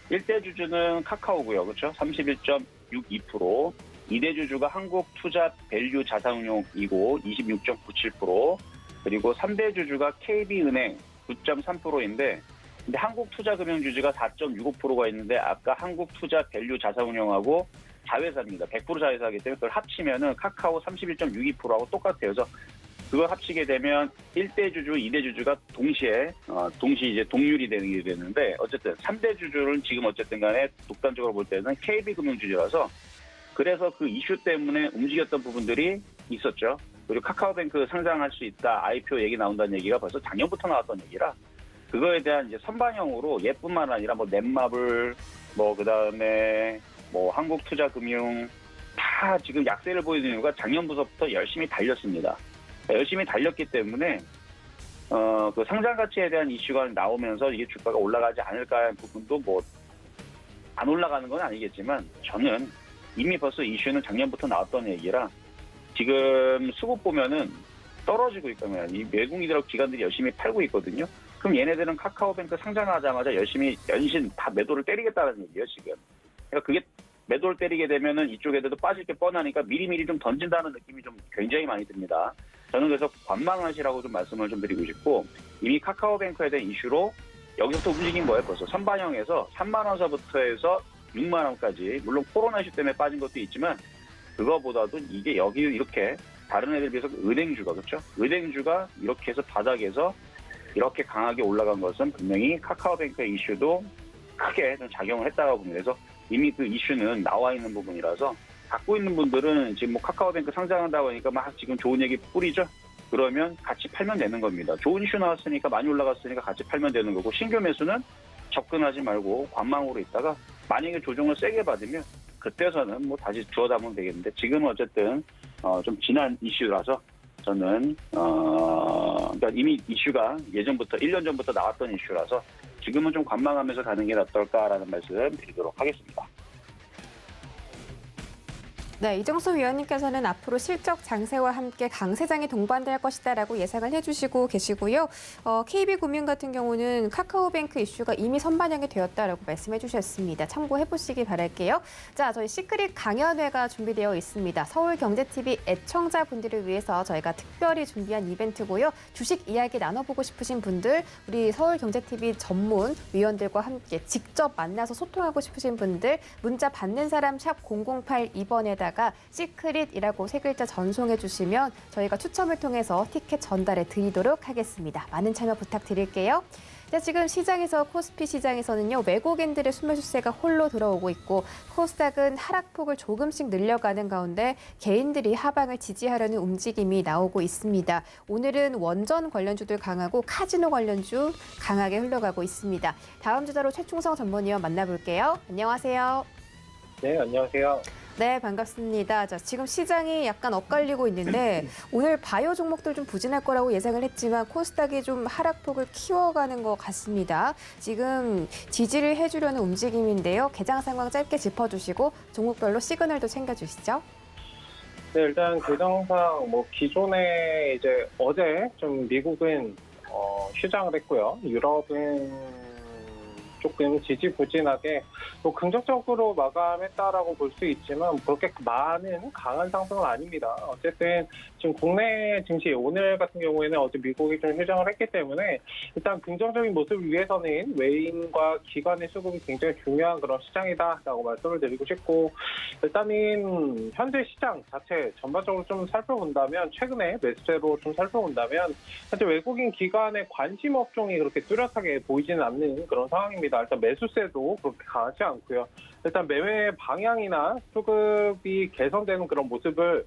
1대 주주는 카카오고요. 그렇죠? 31.62%, 2대 주주가 한국투자밸류 자산운용이고 26.97%, 그리고 3대 주주가 KB은행 9.3%인데 근데 한국투자금융주주가 4.65%가 있는데 아까 한국투자밸류 자산운용하고 자회사입니다. 100% 자회사이기 때문에 그걸 합치면은 카카오 31.62%하고 똑같아요. 그래서 그걸 합치게 되면 1대 주주, 2대 주주가 동시에 이제 동률이 되는데 어쨌든 3대 주주는 지금 어쨌든 간에 독단적으로 볼 때는 KB금융주주라서 그래서 그 이슈 때문에 움직였던 부분들이 있었죠. 그리고 카카오뱅크 상장할 수 있다. IPO 얘기 나온다는 얘기가 벌써 작년부터 나왔던 얘기라 그거에 대한 이제 선반영으로 얘뿐만 아니라 뭐 넷마블, 뭐 그다음에 뭐 한국투자금융 다 지금 약세를 보이는 이유가 작년부터 열심히 달렸습니다. 열심히 달렸기 때문에 그 상장 가치에 대한 이슈가 나오면서 이게 주가가 올라가지 않을까 하는 부분도 뭐 안 올라가는 건 아니겠지만 저는 이미 벌써 이슈는 작년부터 나왔던 얘기라 지금 수급 보면은 떨어지고 있거든요. 이 외국인들하고 기관들이 열심히 팔고 있거든요. 그럼 얘네들은 카카오뱅크 상장하자마자 열심히 연신 다 매도를 때리겠다는 얘기예요, 지금. 그러니까 그게 매도를 때리게 되면은 이쪽 애들도 빠질 게 뻔하니까 미리미리 좀 던진다는 느낌이 좀 굉장히 많이 듭니다. 저는 그래서 관망하시라고 좀 말씀을 좀 드리고 싶고, 이미 카카오뱅크에 대한 이슈로 여기서부터 움직인 거예요. 벌써 선반영에서 3만 원서부터 해서 6만 원까지, 물론 코로나 이슈 때문에 빠진 것도 있지만 그거보다도 이게 여기 이렇게 다른 애들 비해서 은행주가, 그렇죠? 은행주가 이렇게 해서 바닥에서 이렇게 강하게 올라간 것은 분명히 카카오뱅크의 이슈도 크게 좀 작용을 했다고 봅니다. 그래서 이미 그 이슈는 나와 있는 부분이라서 갖고 있는 분들은 지금 뭐 카카오뱅크 상장한다고 하니까 막 지금 좋은 얘기 뿌리죠? 그러면 같이 팔면 되는 겁니다. 좋은 이슈 나왔으니까 많이 올라갔으니까 같이 팔면 되는 거고, 신규 매수는 접근하지 말고 관망으로 있다가 만약에 조정을 세게 받으면 그때서는 뭐 다시 주워 담으면 되겠는데, 지금은 어쨌든 좀 지난 이슈라서 저는 그러니까 이미 이슈가 예전부터 1년 전부터 나왔던 이슈라서 지금은 좀 관망하면서 가는 게 어떨까라는 말씀 드리도록 하겠습니다. 네, 이정수 위원님께서는 앞으로 실적 장세와 함께 강세장이 동반될 것이다라고 예상을 해주시고 계시고요. KB금융 같은 경우는 카카오뱅크 이슈가 이미 선반영이 되었다라고 말씀해 주셨습니다. 참고해 보시기 바랄게요. 자, 저희 시크릿 강연회가 준비되어 있습니다. 서울경제TV 애청자분들을 위해서 저희가 특별히 준비한 이벤트고요. 주식 이야기 나눠보고 싶으신 분들, 우리 서울경제TV 전문 위원들과 함께 직접 만나서 소통하고 싶으신 분들, 문자 받는 사람 샵 0082번에다가 시크릿이라고 세 글자 전송해 주시면 저희가 추첨을 통해서 티켓 전달해 드리도록 하겠습니다. 많은 참여 부탁드릴게요. 자, 지금 시장에서 코스피 시장에서는요, 외국인들의 순매수세가 홀로 들어오고 있고 코스닥은 하락폭을 조금씩 늘려가는 가운데 개인들이 하방을 지지하려는 움직임이 나오고 있습니다. 오늘은 원전 관련주들 강하고 카지노 관련주 강하게 흘러가고 있습니다. 다음 주자로 최충성 전문위원 만나볼게요. 안녕하세요. 네, 안녕하세요. 네, 반갑습니다. 자, 지금 시장이 약간 엇갈리고 있는데 오늘 바이오 종목들 좀 부진할 거라고 예상을 했지만 코스닥이 좀 하락폭을 키워가는 것 같습니다. 지금 지지를 해주려는 움직임인데요. 개장 상황 짧게 짚어주시고 종목별로 시그널도 챙겨주시죠. 네, 일단 개정상 뭐 기존에 이제 어제 좀 미국은 휴장을 했고요. 유럽은 조금 지지부진하게 뭐 긍정적으로 마감했다라고 볼 수 있지만 그렇게 많은 강한 상승은 아닙니다. 어쨌든 지금 국내 증시 오늘 같은 경우에는 어제 미국이 좀 휴장을 했기 때문에 일단 긍정적인 모습을 위해서는 외인과 기관의 수급이 굉장히 중요한 그런 시장이다라고 말씀을 드리고 싶고, 일단은 현재 시장 자체 전반적으로 좀 살펴본다면, 최근에 매수세로 좀 살펴본다면 현재 외국인 기관의 관심 업종이 그렇게 뚜렷하게 보이지는 않는 그런 상황입니다. 일단 매수세도 그렇게 강하지 않고요. 일단 매매 방향이나 수급이 개선되는 그런 모습을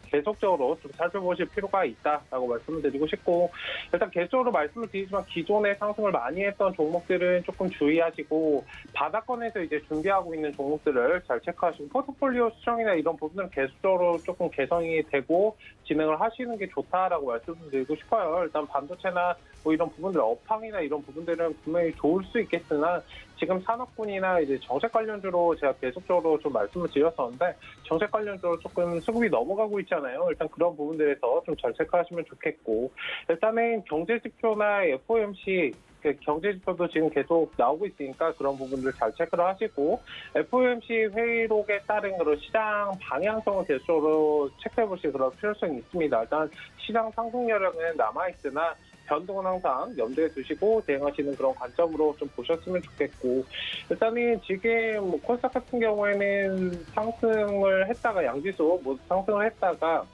계속적으로 좀 살펴보실 필요가 있다라고 말씀을 드리고 싶고, 일단 계속적으로 말씀을 드리지만 기존에 상승을 많이 했던 종목들은 조금 주의하시고, 바닥권에서 이제 준비하고 있는 종목들을 잘 체크하시고, 포트폴리오 수정이나 이런 부분은 계속적으로 조금 개선이 되고 진행을 하시는 게 좋다라고 말씀을 드리고 싶어요. 일단 반도체나 뭐 이런 부분들, 업황이나 이런 부분들은 분명히 좋을 수 있겠으나 지금 산업군이나 이제 정책 관련주로 제가 계속적으로 좀 말씀을 드렸었는데 정책 관련주로 조금 수급이 넘어가고 있잖아요. 일단 그런 부분들에서 좀 잘 체크하시면 좋겠고, 일단은 경제지표나 FOMC 경제지표도 지금 계속 나오고 있으니까 그런 부분들 잘 체크를 하시고, FOMC 회의록에 따른 그런 시장 방향성을 계속적으로 체크해 보실 그런 필요성이 있습니다. 일단 시장 상승 여력은 남아있으나 변동은 항상 염두에 두시고 대응하시는 그런 관점으로 좀 보셨으면 좋겠고, 일단은 지금 뭐 코스닥 같은 경우에는 상승을 했다가 양지수 모두 상승을 했다가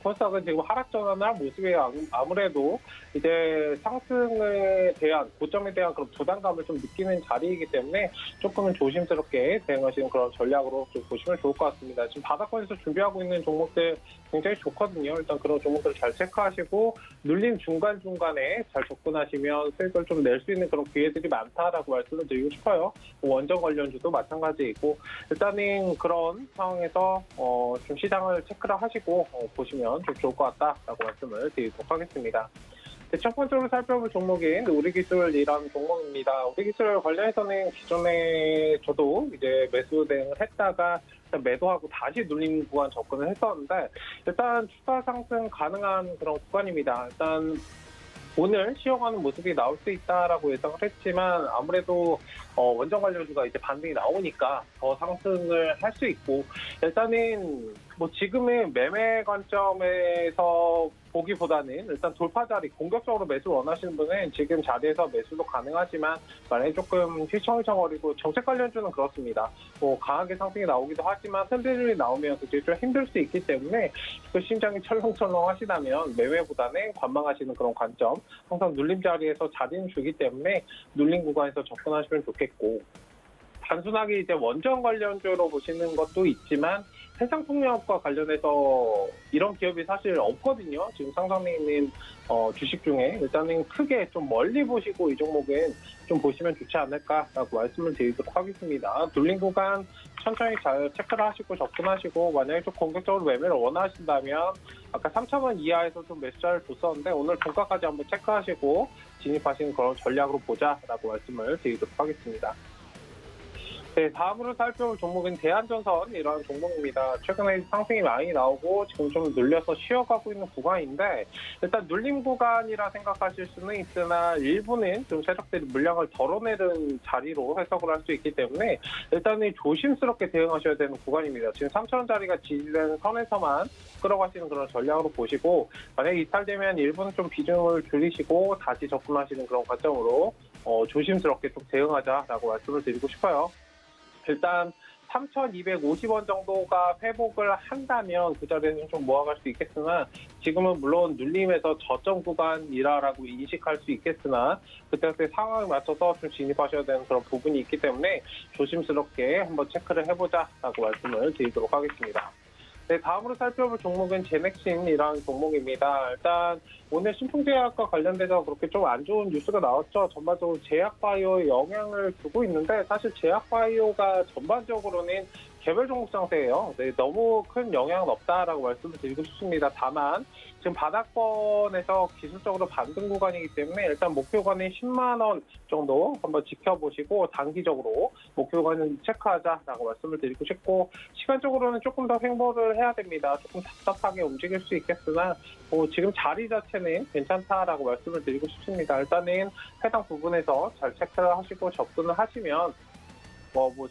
코스닥은 지금 하락 전환할 모습이 아무래도 이제 상승에 대한 고점에 대한 그런 부담감을 좀 느끼는 자리이기 때문에 조금은 조심스럽게 대응하시는 그런 전략으로 좀 보시면 좋을 것 같습니다. 지금 바닥권에서 준비하고 있는 종목들 굉장히 좋거든요. 일단 그런 종목들 잘 체크하시고 눌림 중간중간에 잘 접근하시면 수익을 좀 낼 수 있는 그런 기회들이 많다라고 말씀을 드리고 싶어요. 원전 관련주도 마찬가지이고 일단은 그런 상황에서 좀 시장을 체크를 하시고 보시면 좀 좋을 것 같다라고 말씀을 드리도록 하겠습니다. 첫 번째로 살펴볼 종목인 우리기술이라는 종목입니다. 우리기술 관련해서는 기존에 저도 이제 매수 대응을 했다가 매도하고 다시 눌림 구간 접근을 했었는데 일단 추가 상승 가능한 그런 구간입니다. 일단 오늘 시험하는 모습이 나올 수 있다라고 예상을 했지만 아무래도 원전 관련주가 이제 반등이 나오니까 더 상승을 할 수 있고 일단은 뭐 지금의 매매 관점에서 보기보다는 일단 돌파 자리 공격적으로 매수 원하시는 분은 지금 자리에서 매수도 가능하지만 만약에 조금 휘청휘청거리고 정책 관련주는 그렇습니다. 뭐 강하게 상승이 나오기도 하지만 흔들림이 나오면 그게 좀 힘들 수 있기 때문에 그 심장이 철렁철렁 하시다면 매매보다는 관망하시는 그런 관점 항상 눌림 자리에서 자리는 주기 때문에 눌림 구간에서 접근하시면 좋겠고 단순하게 이제 원전 관련주로 보시는 것도 있지만 해상풍력과 관련해서 이런 기업이 사실 없거든요. 지금 상상에 있는 주식 중에 일단은 크게 좀 멀리 보시고 이 종목은 좀 보시면 좋지 않을까라고 말씀을 드리도록 하겠습니다. 눌림 구간 천천히 잘 체크를 하시고 접근하시고 만약에 좀 공격적으로 매매를 원하신다면 아까 3,000원 이하에서 좀 매수자를 줬었는데 오늘 종가까지 한번 체크하시고 진입하시는 그런 전략으로 보자라고 말씀을 드리도록 하겠습니다. 네, 다음으로 살펴볼 종목은 대한전선이라는 종목입니다. 최근에 상승이 많이 나오고 지금 좀 눌려서 쉬어가고 있는 구간인데 일단 눌림 구간이라 생각하실 수는 있으나 일부는 좀 세력들이 물량을 덜어내는 자리로 해석을 할 수 있기 때문에 일단은 조심스럽게 대응하셔야 되는 구간입니다. 지금 3,000원짜리가 지지되는 선에서만 끌어가시는 그런 전략으로 보시고 만약에 이탈되면 일부는 좀 비중을 줄이시고 다시 접근하시는 그런 관점으로 조심스럽게 좀 대응하자라고 말씀을 드리고 싶어요. 일단 3,250원 정도가 회복을 한다면 그 자리에는 좀 모아갈 수 있겠으나 지금은 물론 눌림에서 저점 구간이라고 인식할 수 있겠으나 그때 상황에 맞춰서 좀 진입하셔야 되는 그런 부분이 있기 때문에 조심스럽게 한번 체크를 해보자라고 말씀을 드리도록 하겠습니다. 네, 다음으로 살펴볼 종목은 제넥신이라는 종목입니다. 일단 오늘 신풍제약과 관련돼서 그렇게 좀 안 좋은 뉴스가 나왔죠. 전반적으로 제약바이오에 영향을 주고 있는데 사실 제약바이오가 전반적으로는 개별 종목 상태예요. 네, 너무 큰 영향은 없다라고 말씀을 드리고 싶습니다. 다만 지금 바닥권에서 기술적으로 반등 구간이기 때문에 일단 목표가는 10만 원 정도 한번 지켜보시고 단기적으로 목표가는 체크하자라고 말씀을 드리고 싶고 시간적으로는 조금 더 횡보를 해야 됩니다. 조금 답답하게 움직일 수 있겠으나 지금 자리 자체는 괜찮다라고 말씀을 드리고 싶습니다. 일단은 해당 부분에서 잘 체크를 하시고 접근을 하시면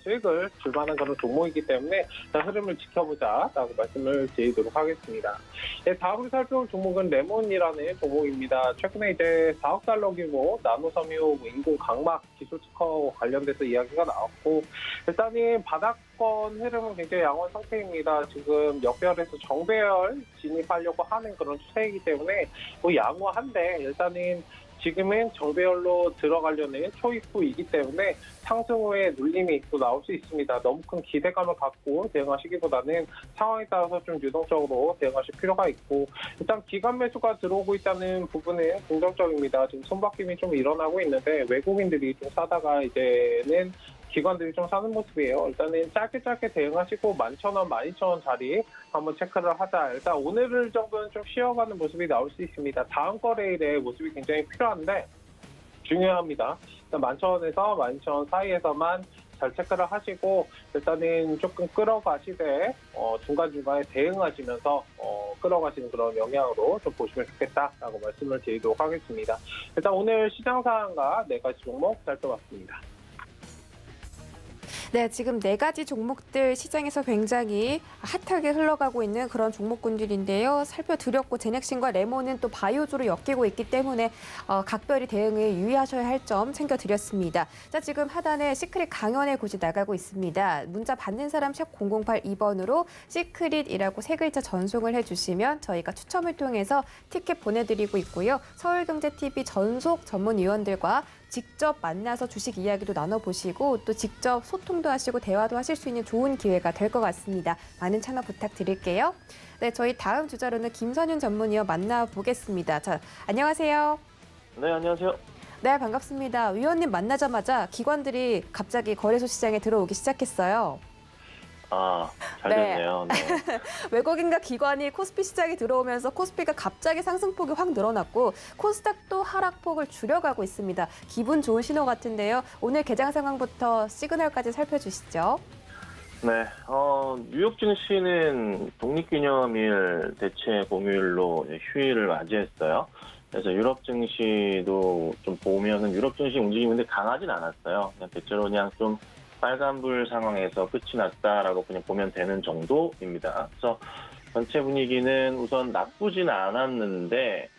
수익을 줄 만한 그런 종목이기 때문에 흐름을 지켜보자라고 말씀을 드리도록 하겠습니다. 네, 다음으로 살펴볼 종목은 레몬이라는 종목입니다. 최근에 이제 4억 달러 규모 나노섬유 인공 각막 기술 특허 관련돼서 이야기가 나왔고 일단은 바닥권 흐름은 굉장히 양호한 상태입니다. 지금 역배열에서 정배열 진입하려고 하는 그런 추세이기 때문에 양호한데 일단은 지금은 정배열로 들어가려는 초입후이기 때문에 상승 후에 눌림이 또 나올 수 있습니다. 너무 큰 기대감을 갖고 대응하시기보다는 상황에 따라서 좀 유동적으로 대응하실 필요가 있고 일단 기관 매수가 들어오고 있다는 부분은 긍정적입니다. 지금 손바뀜이 좀 일어나고 있는데 외국인들이 좀 사다가 이제는 기관들이 좀 사는 모습이에요. 일단은 짧게 대응하시고 11,000원, 12,000원 자리 한번 체크를 하자. 일단 오늘 정도는 좀 쉬어가는 모습이 나올 수 있습니다. 다음 거래일의 모습이 굉장히 필요한데 중요합니다. 일단 11,000원에서 12,000원 사이에서만 잘 체크를 하시고 일단은 조금 끌어가시되 중간중간에 대응하시면서 끌어가시는 그런 영향으로 좀 보시면 좋겠다라고 말씀을 드리도록 하겠습니다. 일단 오늘 시장 상황과 4가지 종목 살펴봤습니다. 네, 지금 네 가지 종목들 시장에서 굉장히 핫하게 흘러가고 있는 그런 종목군들인데요. 살펴드렸고 제넥신과 레몬은 또 바이오주로 엮이고 있기 때문에 각별히 대응에 유의하셔야 할 점 챙겨드렸습니다. 자, 지금 하단에 시크릿 강연의 곳이 나가고 있습니다. 문자 받는 사람 샵 0082번으로 시크릿이라고 세 글자 전송을 해주시면 저희가 추첨을 통해서 티켓 보내드리고 있고요. 서울경제TV 전속 전문위원들과 직접 만나서 주식 이야기도 나눠보시고 또 직접 소통도 하시고 대화도 하실 수 있는 좋은 기회가 될 것 같습니다. 많은 참여 부탁드릴게요. 네, 저희 다음 주자로는 김선윤 전문위원 만나보겠습니다. 자, 안녕하세요. 네, 안녕하세요. 네, 반갑습니다. 위원님 만나자마자 기관들이 갑자기 거래소 시장에 들어오기 시작했어요. 잘 네. 됐네요. 네. 외국인과 기관이 코스피 시장에 들어오면서 코스피가 갑자기 상승폭이 확 늘어났고 코스닥도 하락폭을 줄여가고 있습니다. 기분 좋은 신호 같은데요. 오늘 개장 상황부터 시그널까지 살펴주시죠. 네, 뉴욕 증시는 독립기념일 대체 공휴일로 휴일을 맞이했어요. 그래서 유럽 증시도 좀 보면은 유럽 증시 움직임이 근데 강하진 않았어요. 그냥 대체로 그냥 좀 빨간불 상황에서 끝이 났다라고 그냥 보면 되는 정도입니다. 그래서 전체 분위기는 우선 나쁘진 않았는데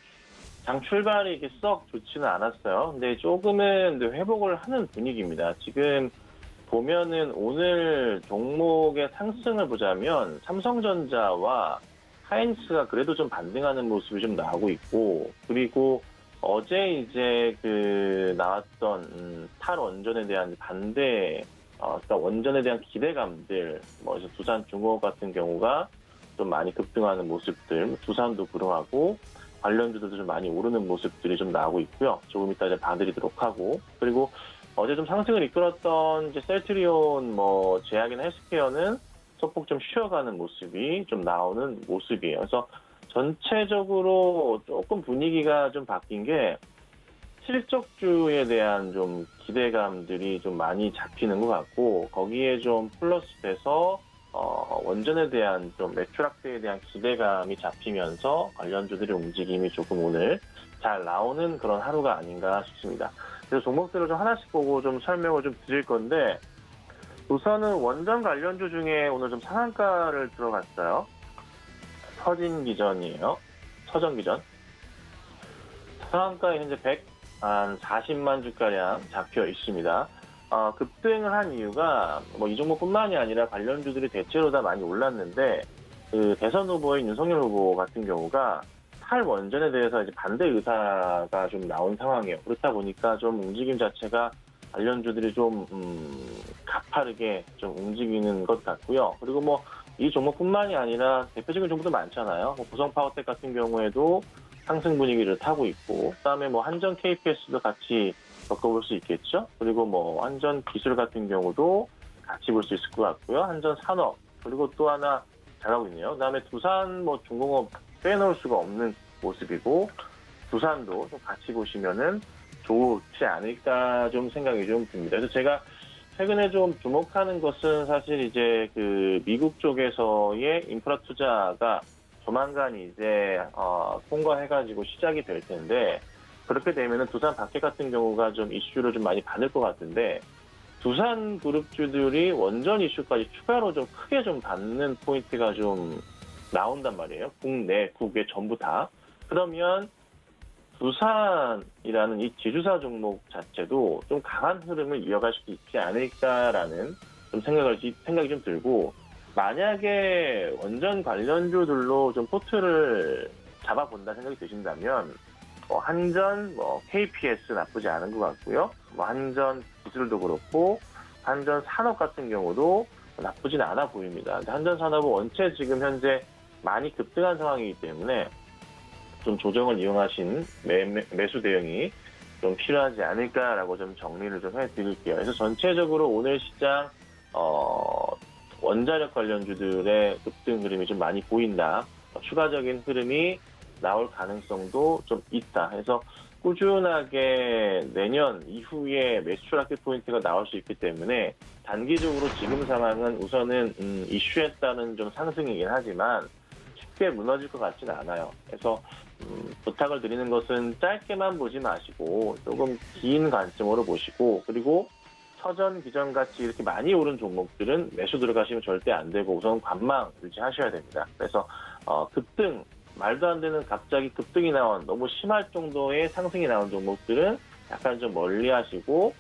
장 출발이 이렇게 썩 좋지는 않았어요. 근데 조금은 회복을 하는 분위기입니다. 지금 보면은 오늘 종목의 상승을 보자면 삼성전자와 하이닉스가 그래도 좀 반등하는 모습이 좀 나오고 있고, 그리고 어제 이제 나왔던 탈원전에 대한 반대, 그러니까 원전에 대한 기대감들, 그래서 두산중공업 같은 경우가 좀 많이 급등하는 모습들, 두산도 그러하고 관련주들도 좀 많이 오르는 모습들이 좀 나오고 있고요. 조금 이따 이제 봐드리도록 하고, 그리고 어제 좀 상승을 이끌었던 이제 셀트리온, 제약이나 헬스케어는 소폭 좀 쉬어가는 모습이 좀 나오는 모습이에요. 그래서 전체적으로 조금 분위기가 좀 바뀐 게 실적주에 대한 좀 기대감들이 좀 많이 잡히는 것 같고, 거기에 좀 플러스 돼서 원전에 대한 좀 매출 확대에 대한 기대감이 잡히면서 관련주들의 움직임이 조금 오늘 잘 나오는 그런 하루가 아닌가 싶습니다. 그래서 종목들을 좀 하나씩 보고 좀 설명을 좀 드릴 건데, 우선은 원전 관련주 중에 오늘 좀 상한가를 들어갔어요. 서진기전이에요. 서전기전. 상한가에 현재 140만 주가량 잡혀 있습니다. 급등을 한 이유가 이 종목뿐만이 아니라 관련주들이 대체로 다 많이 올랐는데, 그 대선 후보인 윤석열 후보 같은 경우가 탈원전에 대해서 이제 반대 의사가 좀 나온 상황이에요. 그렇다 보니까 좀 움직임 자체가 관련주들이 좀 가파르게 좀 움직이는 것 같고요. 그리고 이 종목뿐만이 아니라 대표적인 종목도 많잖아요. 구성파워텍 같은 경우에도 상승 분위기를 타고 있고, 그다음에 한전 KPS도 같이 겪어볼 수 있겠죠. 그리고 한전 기술 같은 경우도 같이 볼 수 있을 것 같고요. 한전 산업, 그리고 또 하나 잘하고 있네요. 그다음에 두산 중공업 빼놓을 수가 없는 모습이고, 두산도 좀 같이 보시면은 좋지 않을까 좀 생각이 좀 듭니다. 그래서 제가 최근에 좀 주목하는 것은 사실 이제 그 미국 쪽에서의 인프라 투자가 조만간 이제 통과해가지고 시작이 될 텐데, 그렇게 되면은 두산 밖에 같은 경우가 좀 이슈를 좀 많이 받을 것 같은데, 두산 그룹주들이 원전 이슈까지 추가로 좀 크게 좀 받는 포인트가 좀 나온단 말이에요. 국내, 국외 전부 다. 그러면 두산이라는 이 지주사 종목 자체도 좀 강한 흐름을 이어갈 수 있지 않을까라는 좀 생각이 좀 들고, 만약에 원전 관련주들로 좀 포트를 잡아본다 생각이 드신다면, 한전, KPS 나쁘지 않은 것 같고요. 한전 기술도 그렇고, 한전 산업 같은 경우도 나쁘진 않아 보입니다. 한전 산업은 원체 지금 현재 많이 급등한 상황이기 때문에 좀 조정을 이용하신 매수 대응이 좀 필요하지 않을까라고 좀 정리를 좀 해드릴게요. 그래서 전체적으로 오늘 시장 원자력 관련주들의 급등 흐름이 좀 많이 보인다. 추가적인 흐름이 나올 가능성도 좀 있다. 해서 꾸준하게 내년 이후에 매출 확대 포인트가 나올 수 있기 때문에 단기적으로 지금 상황은 우선은 이슈에 따른 좀 상승이긴 하지만 쉽게 무너질 것 같지는 않아요. 그래서 부탁을 드리는 것은 짧게만 보지 마시고 조금 긴 관점으로 보시고, 그리고 서전, 기전 같이 이렇게 많이 오른 종목들은 매수 들어가시면 절대 안 되고 우선 관망 유지하셔야 됩니다. 그래서 급등, 말도 안 되는 갑자기 급등이 나온 너무 심할 정도의 상승이 나온 종목들은 약간 좀 멀리 하시고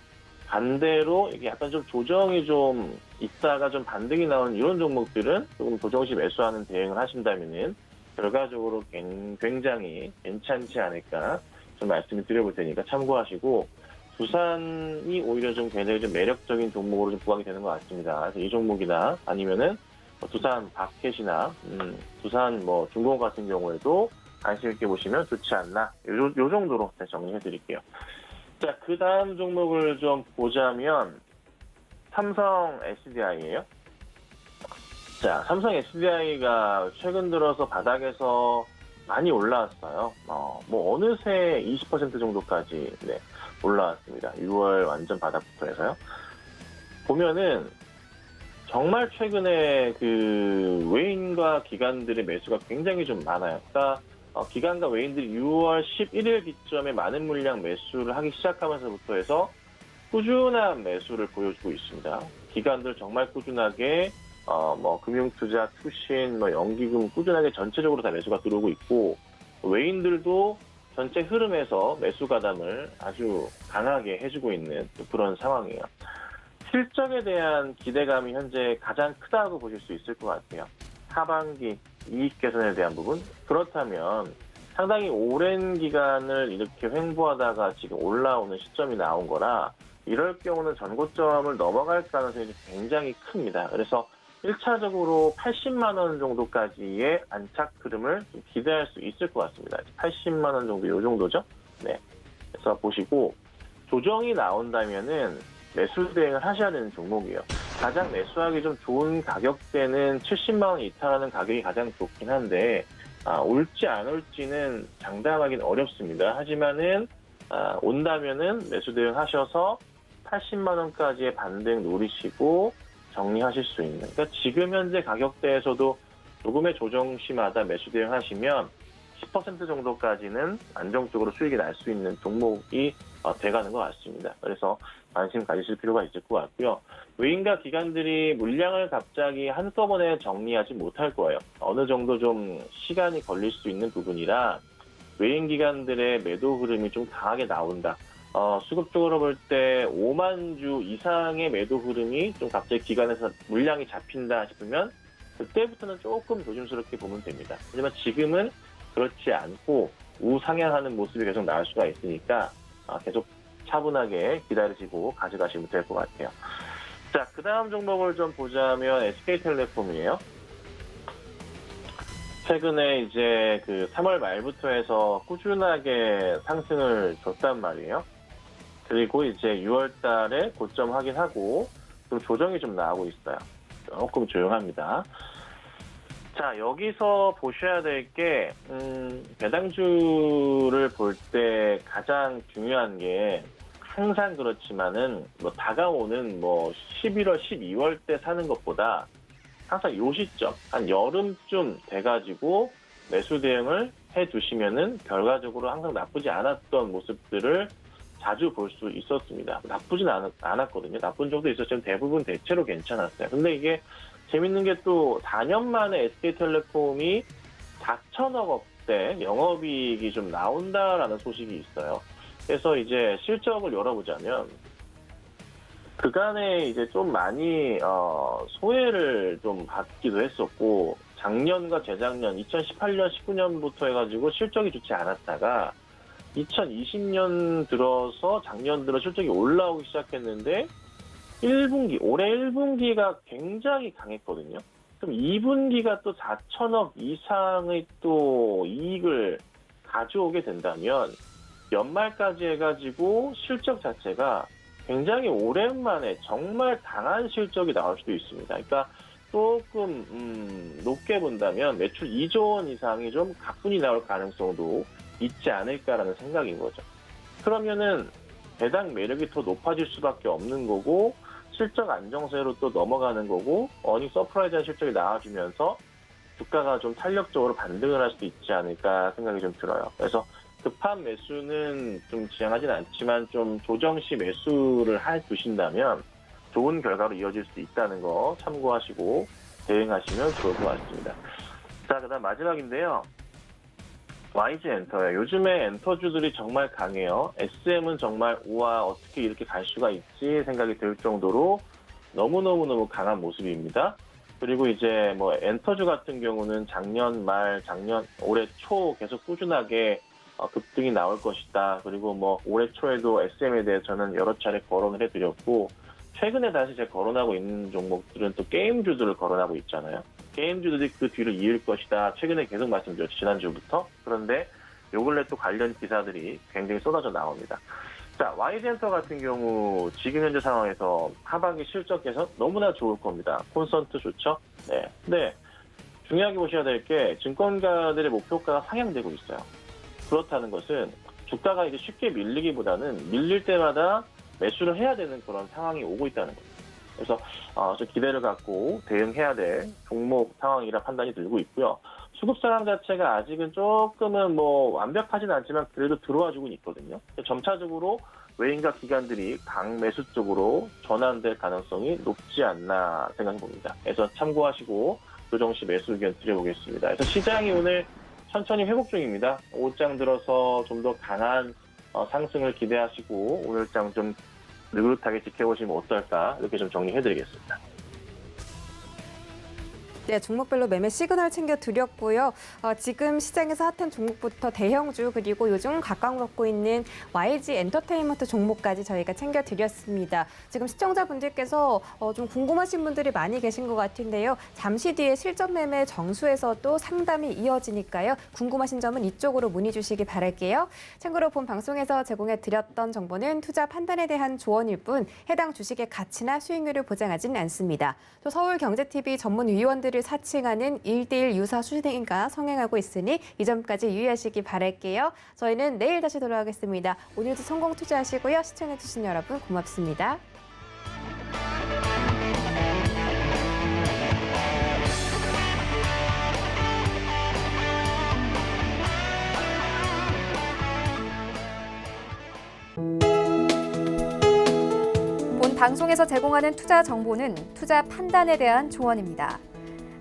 반대로 이게 약간 좀 조정이 좀 있다가 좀 반등이 나오는 이런 종목들은 조금 조정 시 매수하는 대응을 하신다면은 결과적으로 굉장히 괜찮지 않을까 좀 말씀을 드려볼 테니까 참고하시고 두산이 오히려 좀 굉장히 좀 매력적인 종목으로 좀 부각이 되는 것 같습니다. 그래서 이 종목이나 아니면은 두산 바켓이나 두산 뭐 중공업 같은 경우에도 관심 있게 보시면 좋지 않나 요 정도로 정리해 드릴게요. 자, 그 다음 종목을 좀 보자면 삼성 SDI예요. 자, 삼성 SDI가 최근 들어서 바닥에서 많이 올라왔어요. 뭐 어느새 20% 정도까지 올라왔습니다. 6월 완전 바닥부터 해서요. 보면은 정말 최근에 그 외인과 기관들의 매수가 굉장히 좀 많아요. 그러니까 기관과 외인들이 6월 11일 기점에 많은 물량 매수를 하기 시작하면서부터 해서 꾸준한 매수를 보여주고 있습니다. 기관들 정말 꾸준하게 뭐 금융투자, 투신, 뭐 연기금 꾸준하게 전체적으로 다 매수가 들어오고 있고 외인들도 전체 흐름에서 매수 가담을 아주 강하게 해주고 있는 그런 상황이에요. 실적에 대한 기대감이 현재 가장 크다고 보실 수 있을 것 같아요. 하반기 이익 개선에 대한 부분. 그렇다면 상당히 오랜 기간을 이렇게 횡보하다가 지금 올라오는 시점이 나온 거라 이럴 경우는 전고점을 넘어갈 가능성이 굉장히 큽니다. 그래서 1차적으로 80만 원 정도까지의 안착 흐름을 좀 기대할 수 있을 것 같습니다. 80만 원 정도, 요 정도죠? 네. 그래서 보시고 조정이 나온다면은 매수 대응을 하셔야 되는 종목이에요. 가장 매수하기 좀 좋은 가격대는 70만 원 이탈하는 가격이 가장 좋긴 한데 올지 안 올지는 장담하기는 어렵습니다. 하지만은 온다면은 매수 대응하셔서 80만 원까지의 반등 노리시고 정리하실 수 있는. 그러니까 지금 현재 가격대에서도 조금의 조정 시마다 매수 대응하시면 10% 정도까지는 안정적으로 수익이 날 수 있는 종목이 돼가는 것 같습니다. 그래서 관심 가지실 필요가 있을 것 같고요. 외인과 기관들이 물량을 갑자기 한꺼번에 정리하지 못할 거예요. 어느 정도 좀 시간이 걸릴 수 있는 부분이라 외인 기관들의 매도 흐름이 좀 강하게 나온다. 수급적으로 볼 때 5만 주 이상의 매도 흐름이 좀 갑자기 기관에서 물량이 잡힌다 싶으면 그때부터는 조금 조심스럽게 보면 됩니다. 하지만 지금은 그렇지 않고 우상향하는 모습이 계속 나올 수가 있으니까 계속 차분하게 기다리시고 가져가시면 될 것 같아요. 자, 그 다음 종목을 좀 보자면 SK텔레콤이에요. 최근에 이제 그 3월 말부터 해서 꾸준하게 상승을 줬단 말이에요. 그리고 이제 6월 달에 고점 확인하고 좀 조정이 좀 나오고 있어요. 조금 조용합니다. 자, 여기서 보셔야 될 게 배당주를 볼 때 가장 중요한 게 항상 그렇지만은 뭐 다가오는 뭐 11월, 12월 때 사는 것보다 항상 요 시점, 한 여름쯤 돼가지고 매수 대응을 해두시면은 결과적으로 항상 나쁘지 않았던 모습들을 자주 볼 수 있었습니다. 나쁘진 않았거든요. 나쁜 정도 있었지만 대부분 대체로 괜찮았어요. 근데 이게 재밌는 게 또 4년 만에 SK텔레콤이 4천억 원대 영업이익이 좀 나온다라는 소식이 있어요. 그래서 이제 실적을 열어보자면 그간에 이제 좀 많이 소외를 좀 받기도 했었고 작년과 재작년 2018년 19년부터 해가지고 실적이 좋지 않았다가 2020년 들어서 작년 들어 실적이 올라오기 시작했는데 1분기 올해 1분기가 굉장히 강했거든요. 그럼 2분기가 또 4천억 이상의 또 이익을 가져오게 된다면 연말까지 해가지고 실적 자체가 굉장히 오랜만에 정말 강한 실적이 나올 수도 있습니다. 그러니까 조금 높게 본다면 매출 2조 원 이상이 좀 가뿐히 나올 가능성도 있지 않을까라는 생각인 거죠. 그러면은 배당 매력이 더 높아질 수밖에 없는 거고 실적 안정세로 또 넘어가는 거고 어닝 서프라이즈한 실적이 나와주면서 주가가 좀 탄력적으로 반등을 할 수도 있지 않을까 생각이 좀 들어요. 그래서 급한 매수는 좀 지향하진 않지만 좀 조정시 매수를 두신다면 좋은 결과로 이어질 수 있다는 거 참고하시고 대응하시면 좋을 것 같습니다. 자, 그다음 마지막인데요. YG 엔터요. 요즘에 엔터주들이 정말 강해요. SM은 정말 우와 어떻게 이렇게 갈 수가 있지 생각이 들 정도로 너무너무 강한 모습입니다. 그리고 이제 뭐 엔터주 같은 경우는 작년 말, 올해 초 계속 꾸준하게 급등이 나올 것이다. 그리고 뭐 올해 초에도 SM에 대해서는 여러 차례 거론을 해드렸고 최근에 다시 제가 거론하고 있는 종목들은 또 게임주들을 거론하고 있잖아요. 게임주들이 그 뒤를 이을 것이다. 최근에 계속 말씀드렸죠. 지난주부터. 그런데 요 근래 또 관련 기사들이 굉장히 쏟아져 나옵니다. 자, YG엔터 같은 경우 지금 현재 상황에서 하반기 실적 개선 너무나 좋을 겁니다. 콘서트 좋죠? 네. 근데 중요하게 보셔야 될 게 증권가들의 목표가가 상향되고 있어요. 그렇다는 것은 주가가 이제 쉽게 밀리기보다는 밀릴 때마다 매수를 해야 되는 그런 상황이 오고 있다는 거죠. 그래서 좀 기대를 갖고 대응해야 될 종목 상황이라 판단이 들고 있고요. 수급 상황 자체가 아직은 조금은 뭐 완벽하진 않지만 그래도 들어와주고 있거든요. 점차적으로 외인과 기관들이 강매수 쪽으로 전환될 가능성이 높지 않나 생각해 봅니다. 그래서 참고하시고 조정시 매수 의견 드려보겠습니다. 그래서 시장이 오늘 천천히 회복 중입니다. 오장 들어서 좀 더 강한 상승을 기대하시고 오늘 장 좀 느긋하게 지켜보시면 어떨까 이렇게 좀 정리해드리겠습니다. 네, 종목별로 매매 시그널 챙겨드렸고요. 지금 시장에서 핫한 종목부터 대형주 그리고 요즘 각광받고 있는 YG 엔터테인먼트 종목까지 저희가 챙겨드렸습니다. 지금 시청자분들께서 좀 궁금하신 분들이 많이 계신 것 같은데요. 잠시 뒤에 실전 매매 정수에서도 상담이 이어지니까요. 궁금하신 점은 이쪽으로 문의 주시기 바랄게요. 참고로 본 방송에서 제공해드렸던 정보는 투자 판단에 대한 조언일 뿐 해당 주식의 가치나 수익률을 보장하지는 않습니다. 또 서울경제TV 전문위원들을 사칭하는 1:1 유사 수행과 성행하고 있으니 이 점까지 유의하시기 바랄게요. 저희는 내일 다시 돌아오겠습니다. 오늘도 성공 투자하시고요. 시청해주신 여러분 고맙습니다. 본 방송에서 제공하는 투자 정보는 투자 판단에 대한 조언입니다.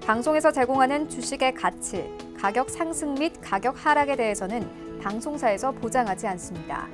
방송에서 제공하는 주식의 가치, 가격 상승 및 가격 하락에 대해서는 방송사에서 보장하지 않습니다.